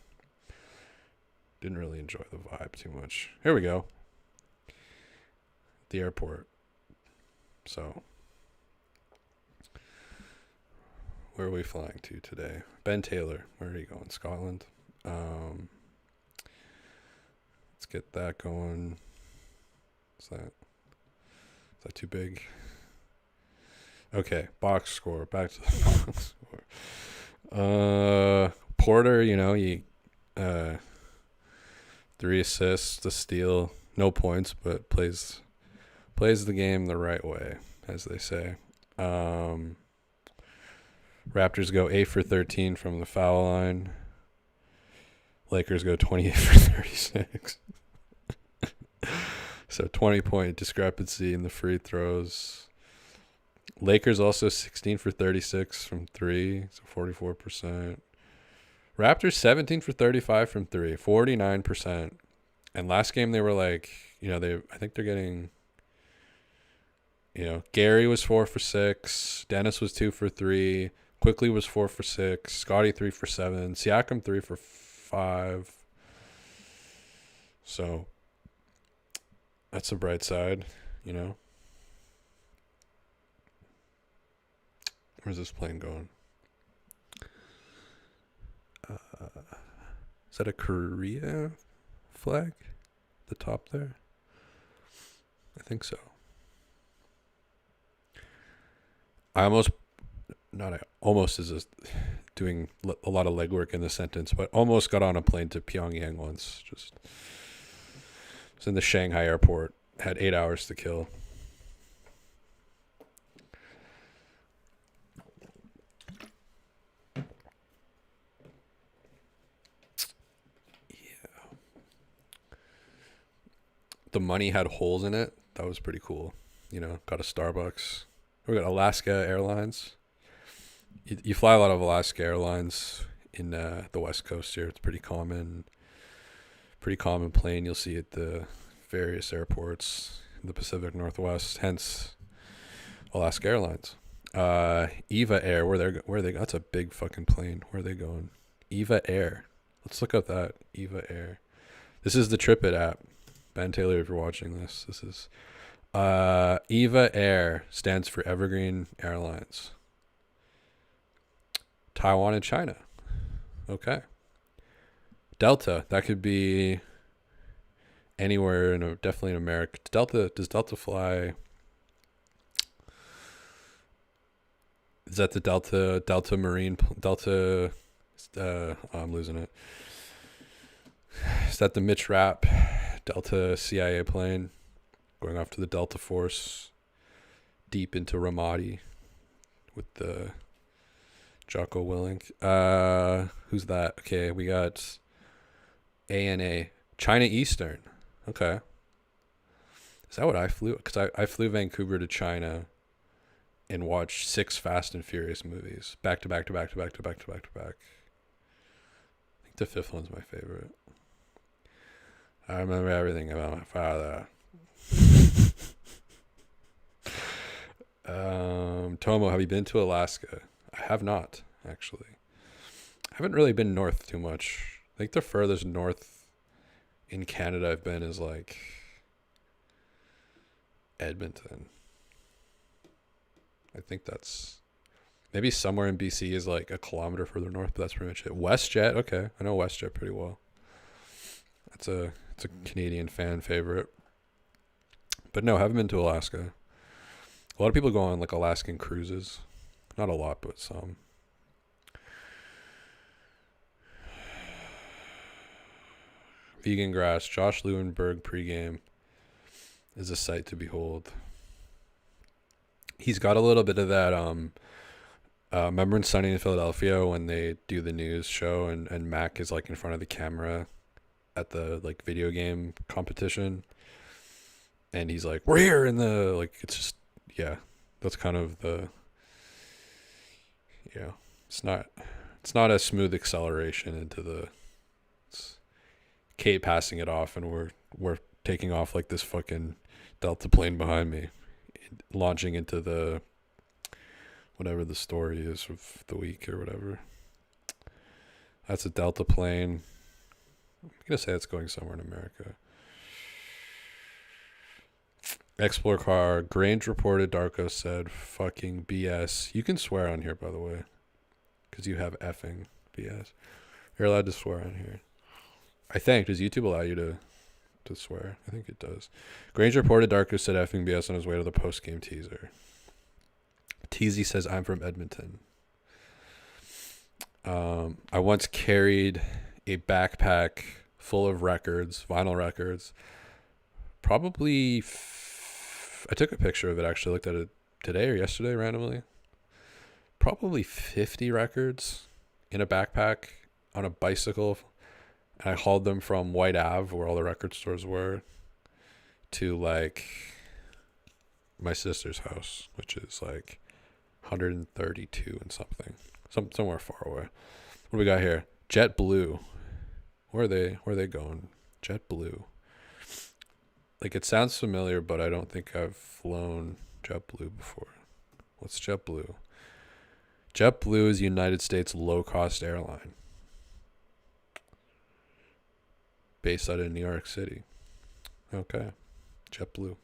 enjoy the vibe too much. Here we go. The airport. So where are we flying to today? Ben Taylor. Where are you going? Scotland. Let's get that going. Is that too big? Okay, box score. Back to the box score. Porter, he 3 assists, a steal, no points, but plays the game the right way, as they say. Raptors go 8 for 13 from the foul line. Lakers go 28 for 36. So 20-point discrepancy in the free throws. Lakers also 16 for 36 from 3, so 44%. Raptors 17 for 35 from 3, 49%. And last game they were I think they're getting, Gary was 4 for 6. Dennis was 2 for 3. Quickly was 4 for 6. Scotty 3 for 7. Siakam 3 for 5. So that's a bright side, you know. Where's this plane going? Is that a Korea flag? The top there? I think so. Almost is just doing a lot of legwork in the sentence, but almost got on a plane to Pyongyang once. Just was in the Shanghai airport. Had 8 hours to kill. The money had holes in it. That was pretty cool. You know, got a Starbucks. We got Alaska Airlines. You fly a lot of Alaska Airlines in the West Coast here. It's pretty common plane you'll see at the various airports in the Pacific Northwest. Hence, Alaska Airlines. Eva Air. Where they? That's a big fucking plane. Where are they going? Eva Air. Let's look up that Eva Air. This is the Tripit app. Ben Taylor, if you're watching this is Eva Air stands for Evergreen Airlines. Taiwan and China. Okay. Delta, that could be anywhere definitely in America. Does Delta fly? Is that the Delta Marine Delta? I'm losing it. Is that the Mitch Rapp Delta CIA plane going off to the Delta Force deep into Ramadi with the Jocko Willink? Who's that? Okay, we got ANA. China Eastern. Okay. Is that what I flew? Because I flew Vancouver to China and watched 6 Fast and Furious movies. Back to back to back to back to back to back to back. I think the 5th one's my favorite. I remember everything about my father. Tomo, have you been to Alaska? I have not, actually. I haven't really been north too much. I think the furthest north in Canada I've been is like Edmonton. I think that's maybe somewhere in BC is like a kilometer further north, but that's pretty much it. WestJet, okay. I know WestJet pretty well. It's a Canadian fan favorite. But no, haven't been to Alaska. A lot of people go on like Alaskan cruises. Not a lot, but some. Vegan Grass, Josh Lewenberg pregame is a sight to behold. He's got a little bit of that, remember in Sunny in Philadelphia when they do the news show and Mac is like in front of the camera at the like video game competition and he's like, we're here in the, like, it's just, yeah, that's kind of the, yeah, it's not a smooth acceleration into the, it's Kate passing it off and we're taking off like this fucking Delta plane behind me, launching into the, whatever the story is of the week or whatever. That's a Delta plane. I'm going to say it's going somewhere in America. Explore car. Grange reported, Darko said, fucking BS. You can swear on here, by the way, because you have effing BS. You're allowed to swear on here. I think. Does YouTube allow you to swear? I think it does. Grange reported, Darko said effing BS on his way to the post-game teaser. Teasy says, I'm from Edmonton. I once carried a backpack full of records, vinyl records. Probably, I took a picture of it, actually. Looked at it today or yesterday randomly. Probably 50 records in a backpack on a bicycle. And I hauled them from White Ave, where all the record stores were, to like my sister's house, which is like 132 and something. Somewhere far away. What do we got here? JetBlue. Where are they going? JetBlue. Like, it sounds familiar, but I don't think I've flown JetBlue before. What's JetBlue? JetBlue is United States low-cost airline based out of New York City. Okay. JetBlue.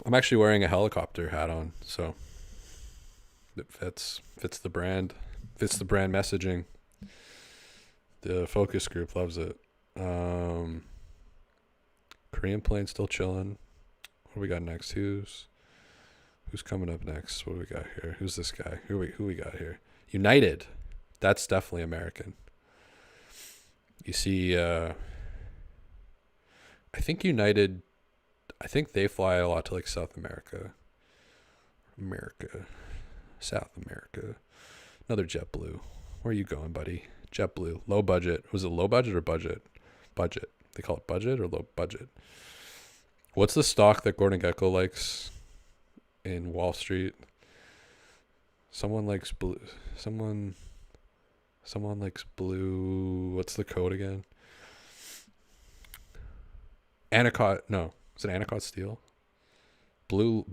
I'm actually wearing a helicopter hat on, so it fits the brand. Fits the brand messaging. The focus group loves it. Korean plane still chilling. What do we got next? Who's coming up next? What do we got here? Who's this guy? Who we got here? United. That's definitely American. You see, I think United, I think they fly a lot to like South America. South America. Another JetBlue. Where are you going, buddy? JetBlue. Low budget. Was it low budget or budget? Budget. They call it budget or low budget. What's the stock that Gordon Gekko likes in Wall Street? Someone likes blue. Someone likes blue. What's the code again? Anacott. No. Is it Anacott Steel? Blue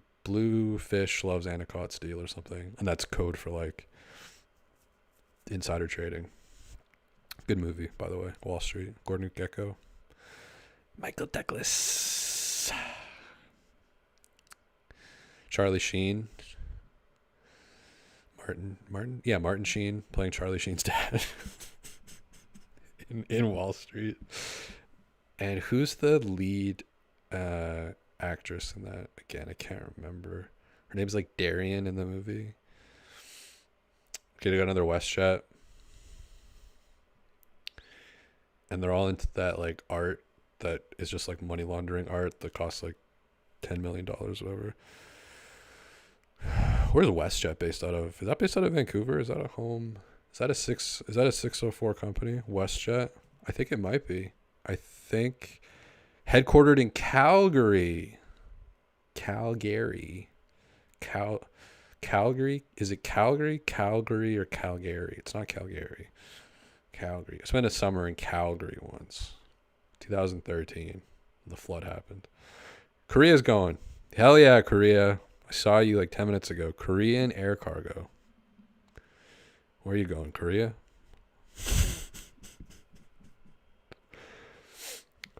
fish loves Anacott Steel or something. And that's code for like insider trading. Good movie, by the way. Wall Street. Gordon Gekko. Michael Douglas. Charlie Sheen. Martin? Yeah, Martin Sheen playing Charlie Sheen's dad in Wall Street. And who's the lead actress in that? Again, I can't remember. Her name's like Darian in the movie. Okay, they got another WestJet. And they're all into that like art that is just like money laundering art that costs like $10 million or whatever. Where's WestJet based out of? Is that based out of Vancouver? Is that a home? Is that a 604 company? WestJet? I think it might be. I think headquartered in Calgary. Calgary. Is it Calgary? Calgary or Calgary? It's not Calgary. Calgary. I spent a summer in Calgary once. 2013. The flood happened. Korea's going. Hell yeah, Korea. I saw you like 10 minutes ago. Korean Air Cargo. Where are you going, Korea?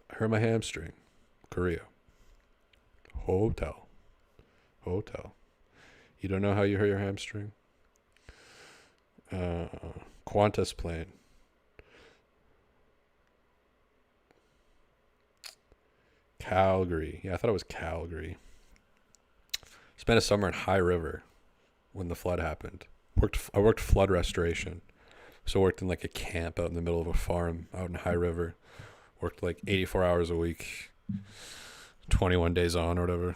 I hurt my hamstring. Korea. Hotel. You don't know how you hurt your hamstring? Qantas plane. Calgary. Yeah, I thought it was Calgary. Spent a summer in High River when the flood happened. I worked flood restoration. So I worked in like a camp out in the middle of a farm out in High River. Worked like 84 hours a week. 21 days on or whatever.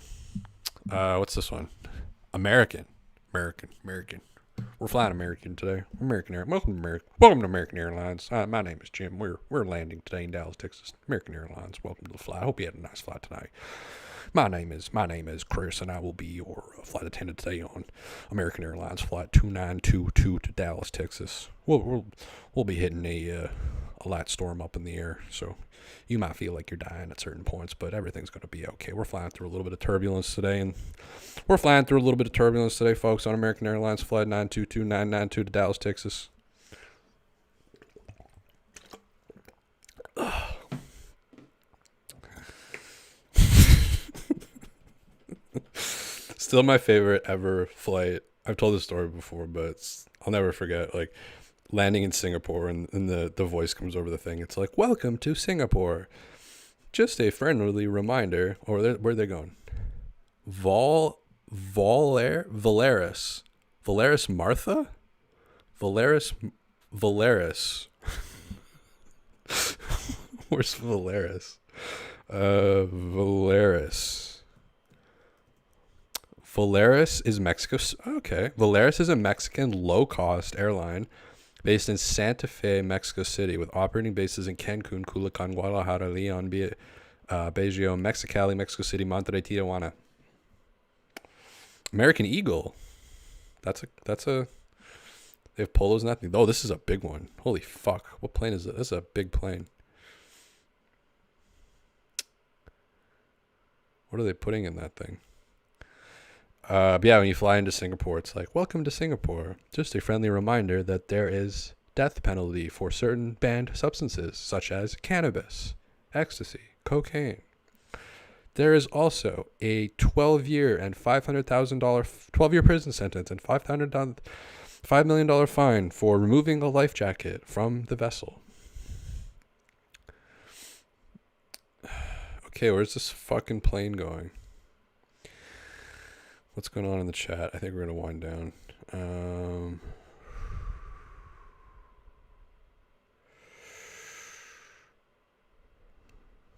What's this one? American. We're flying American today. American Air. Welcome to American Airlines. My name is Jim. We're landing today in Dallas, Texas. American Airlines. Welcome to the flight. I hope you had a nice flight tonight. My name is Chris, and I will be your flight attendant today on American Airlines flight 2922 to Dallas, Texas. We'll be hitting a light storm up in the air, so you might feel like you're dying at certain points, but everything's going to be okay. We're flying through a little bit of turbulence today, folks, on American Airlines flight 922992 to Dallas, Texas. Still my favorite ever flight. I've told this story before, but I'll never forget. Like landing in Singapore, and the voice comes over the thing. It's like, "Welcome to Singapore. Just a friendly reminder." Or where are they going? Valeris Martha? Valeris. Where's Valeris? Valeris is Mexico. Okay. Valeris is a Mexican low-cost airline based in Santa Fe, Mexico City, with operating bases in Cancun, Culiacan, Guadalajara, Leon, Bajío, Mexicali, Mexico City, Monterrey, Tijuana. American Eagle. That's a. They have polos and that thing. Oh, this is a big one. Holy fuck! What plane is it? This is a big plane. What are they putting in that thing? But yeah, when you fly into Singapore, it's like, welcome to Singapore. Just a friendly reminder that there is death penalty for certain banned substances, such as cannabis, ecstasy, cocaine. There is also a 12-year and $500,000 12-year prison sentence and $5 million fine for removing a life jacket from the vessel. Okay, where's this fucking plane going? What's going on in the chat? I think we're going to wind down.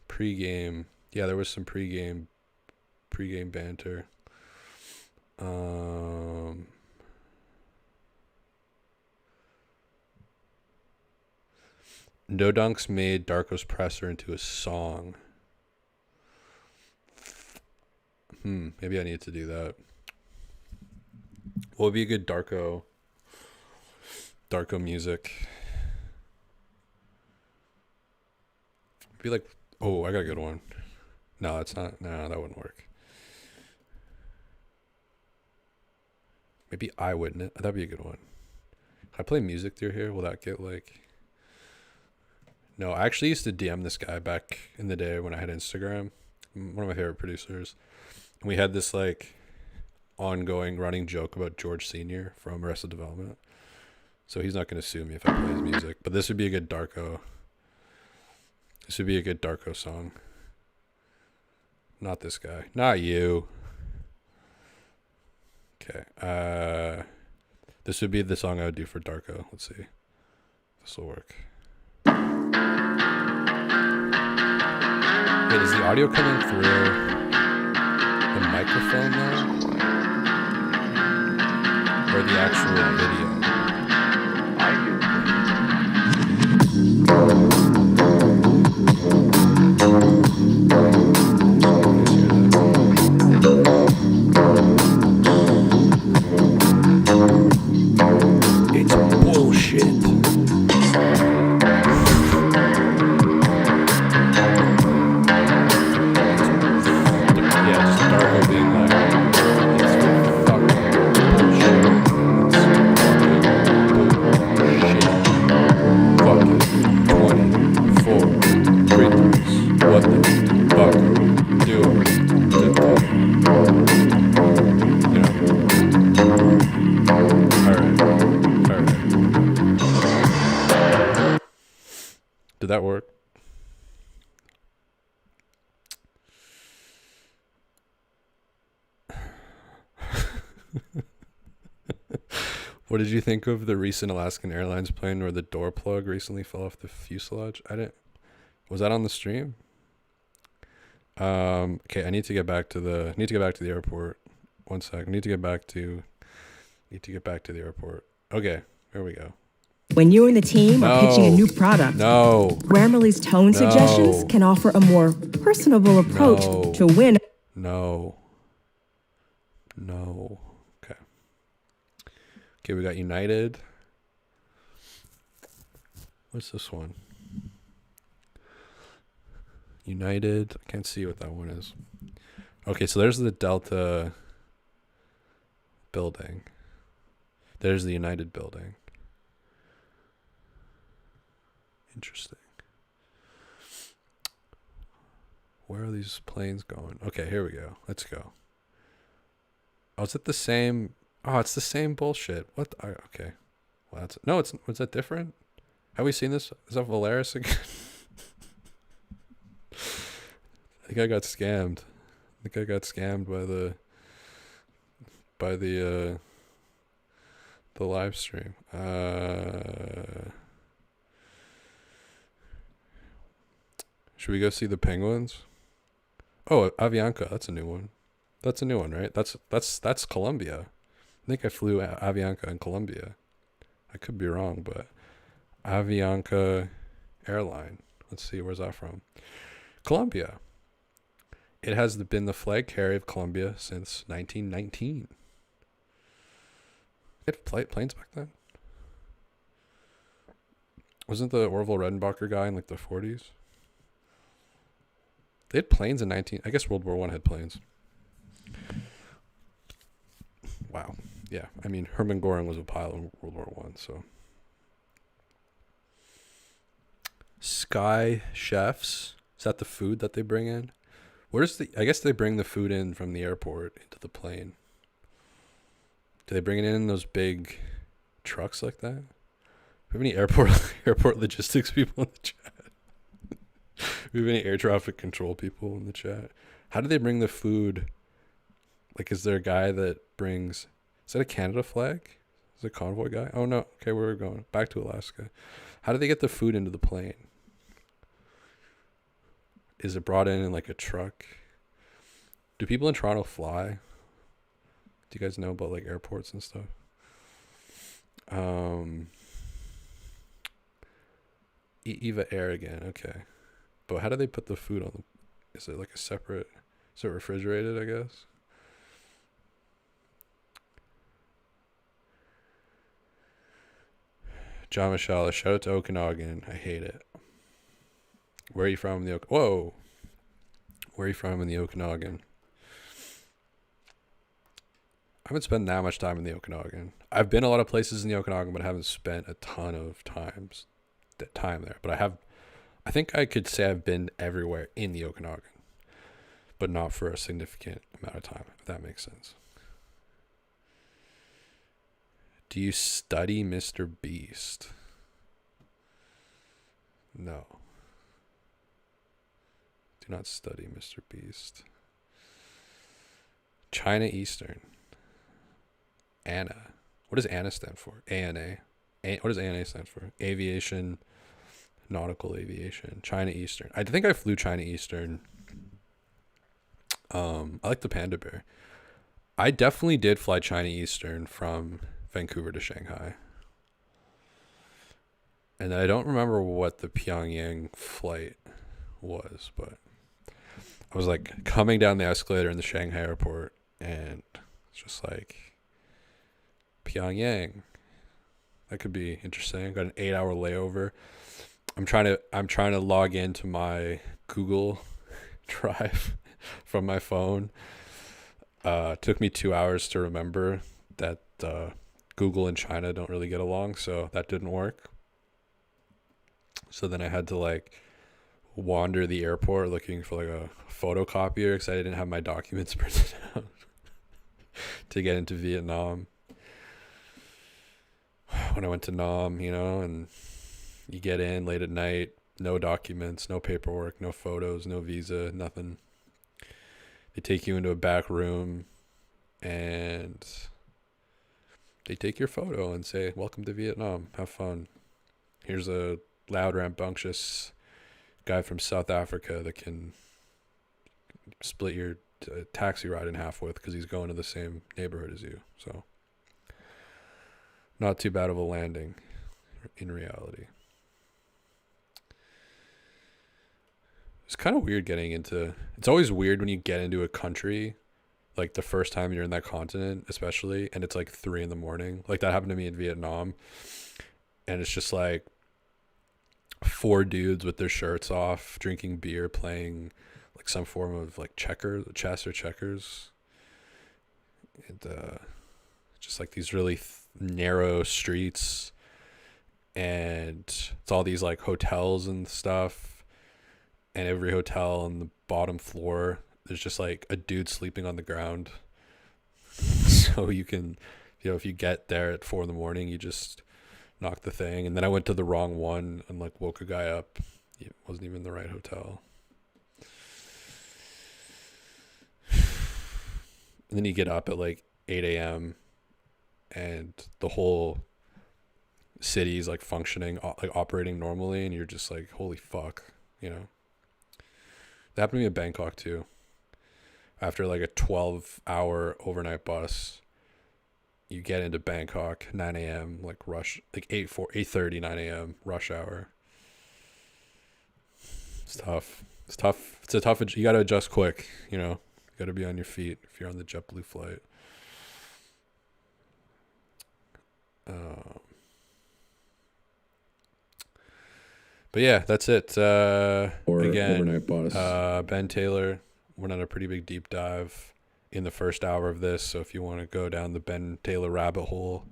Pre-game. Yeah, there was some pre-game banter. No Dunks made Darko's presser into a song. Maybe I need to do that. What would be a good Darko music? Be like, oh, I got a good one. No, it's not. No, that wouldn't work. Maybe Eyewitness. That'd be a good one. Can I play music through here? Will that get like... No, I actually used to DM this guy back in the day when I had Instagram. One of my favorite producers. And we had this like ongoing running joke about George Sr. from Arrested Development. So he's not going to sue me if I play his music. But this would be a good Darko. This would be a good Darko song. Not this guy. Not you. Okay. This would be the song I would do for Darko. Let's see. This will work. Wait, is the audio coming through the microphone now? Or the actual video? It's bullshit. Did that work? What did you think of the recent Alaskan Airlines plane where the door plug recently fell off the fuselage? Was that on the stream? Okay, I need to get back to the airport. One sec. I need to get back to the airport. Okay, here we go. When you and the team are pitching a new product, Grammarly's tone suggestions can offer a more personable approach to win. No. Okay, we got United. What's this one? United. I can't see what that one is. Okay, so there's the Delta building. There's the United building. Interesting. Where are these planes going? Okay, here we go. Let's go. Oh, is it the same? Oh, it's the same bullshit. What? Okay. Well, was that different? Have we seen this? Is that Valeris again? I think I got scammed. by the live stream. Should we go see the Penguins? Oh, Avianca. That's a new one. That's a new one, right? That's Colombia. I think I flew Avianca in Colombia. I could be wrong, but Avianca airline. Let's see, where's that from? Colombia. It has been the flag carrier of Colombia since 1919. They had planes back then? Wasn't the Orville Redenbacher guy in like the 40s? They had planes in I guess World War I had planes. wow. Yeah, I mean, Hermann Göring was a pilot in World War I, so. Sky Chefs, is that the food that they bring in? I guess they bring the food in from the airport into the plane. Do they bring it in those big trucks like that? Do we have any airport logistics people in the chat? Do we have any air traffic control people in the chat? How do they bring the food? Like, is there a guy that brings... Is that a Canada flag? Is it a convoy guy? Oh, no. Okay, where are we going? Back to Alaska. How do they get the food into the plane? Is it brought in like a truck? Do people in Toronto fly? Do you guys know about like airports and stuff? Eva Air again. Okay. But how do they put the food on the... Is it like a separate... Is it refrigerated, I guess? John Michelle, shout out to Okanagan. I hate it. Where are you from in the Whoa. Where are you from in the Okanagan? I haven't spent that much time in the Okanagan. I've been a lot of places in the Okanagan, but I haven't spent a ton of time there. But I think I could say I've been everywhere in the Okanagan, but not for a significant amount of time, if that makes sense. Do you study Mr. Beast? No. Do not study Mr. Beast. China Eastern. ANA. What does ANA stand for? ANA. What does ANA stand for? Aviation, Nautical Aviation. China Eastern. I think I flew China Eastern. I like the Panda Bear. I definitely did fly China Eastern from Vancouver to Shanghai. And I don't remember what the Pyongyang flight was, but I was like coming down the escalator in the Shanghai airport and it's just like Pyongyang. That could be interesting. Got an 8-hour layover. I'm trying to log into my Google Drive from my phone. Took me 2 hours to remember that Google and China don't really get along, so that didn't work. So then I had to like wander the airport looking for like a photocopier because I didn't have my documents printed out to get into Vietnam. When I went to Nam, and you get in late at night, no documents, no paperwork, no photos, no visa, nothing. They take you into a back room and they take your photo and say, "Welcome to Vietnam. Have fun. Here's a loud, rambunctious guy from South Africa that can split your taxi ride in half with because he's going to the same neighborhood as you." So not too bad of a landing in reality. It's kind of weird getting into... It's always weird when you get into a country, like the first time you're in that continent, especially, and it's like 3 a.m. Like that happened to me in Vietnam. And it's just like 4 dudes with their shirts off, drinking beer, playing like some form of like chess or checkers. And just like these really narrow streets. And it's all these like hotels and stuff. And every hotel on the bottom floor, there's just like a dude sleeping on the ground. So you can, if you get there at 4 a.m, you just knock the thing. And then I went to the wrong one and like woke a guy up. It wasn't even the right hotel. And then you get up at like 8 a.m. and the whole city's like functioning, like operating normally. And you're just like, holy fuck, That happened to me in Bangkok too. After like a 12-hour overnight bus, you get into Bangkok, 9 a.m., like rush, like 8:30, 9 a.m., rush hour. It's tough. It's a tough, you got to adjust quick, You got to be on your feet if you're on the JetBlue flight. But yeah, that's it. Again, overnight bus. Ben Taylor went on a pretty big deep dive in the first hour of this. So if you want to go down the Ben Taylor rabbit hole,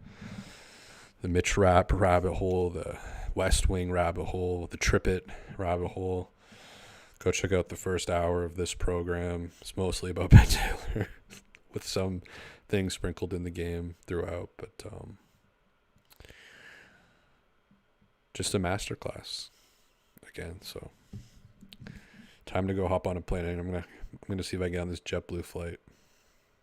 the Mitch Rapp rabbit hole, the West Wing rabbit hole, the Tripit rabbit hole, go check out the first hour of this program. It's mostly about Ben Taylor with some things sprinkled in the game throughout, but just a masterclass again. So time to go hop on a plane, and I'm gonna see if I get on this JetBlue flight.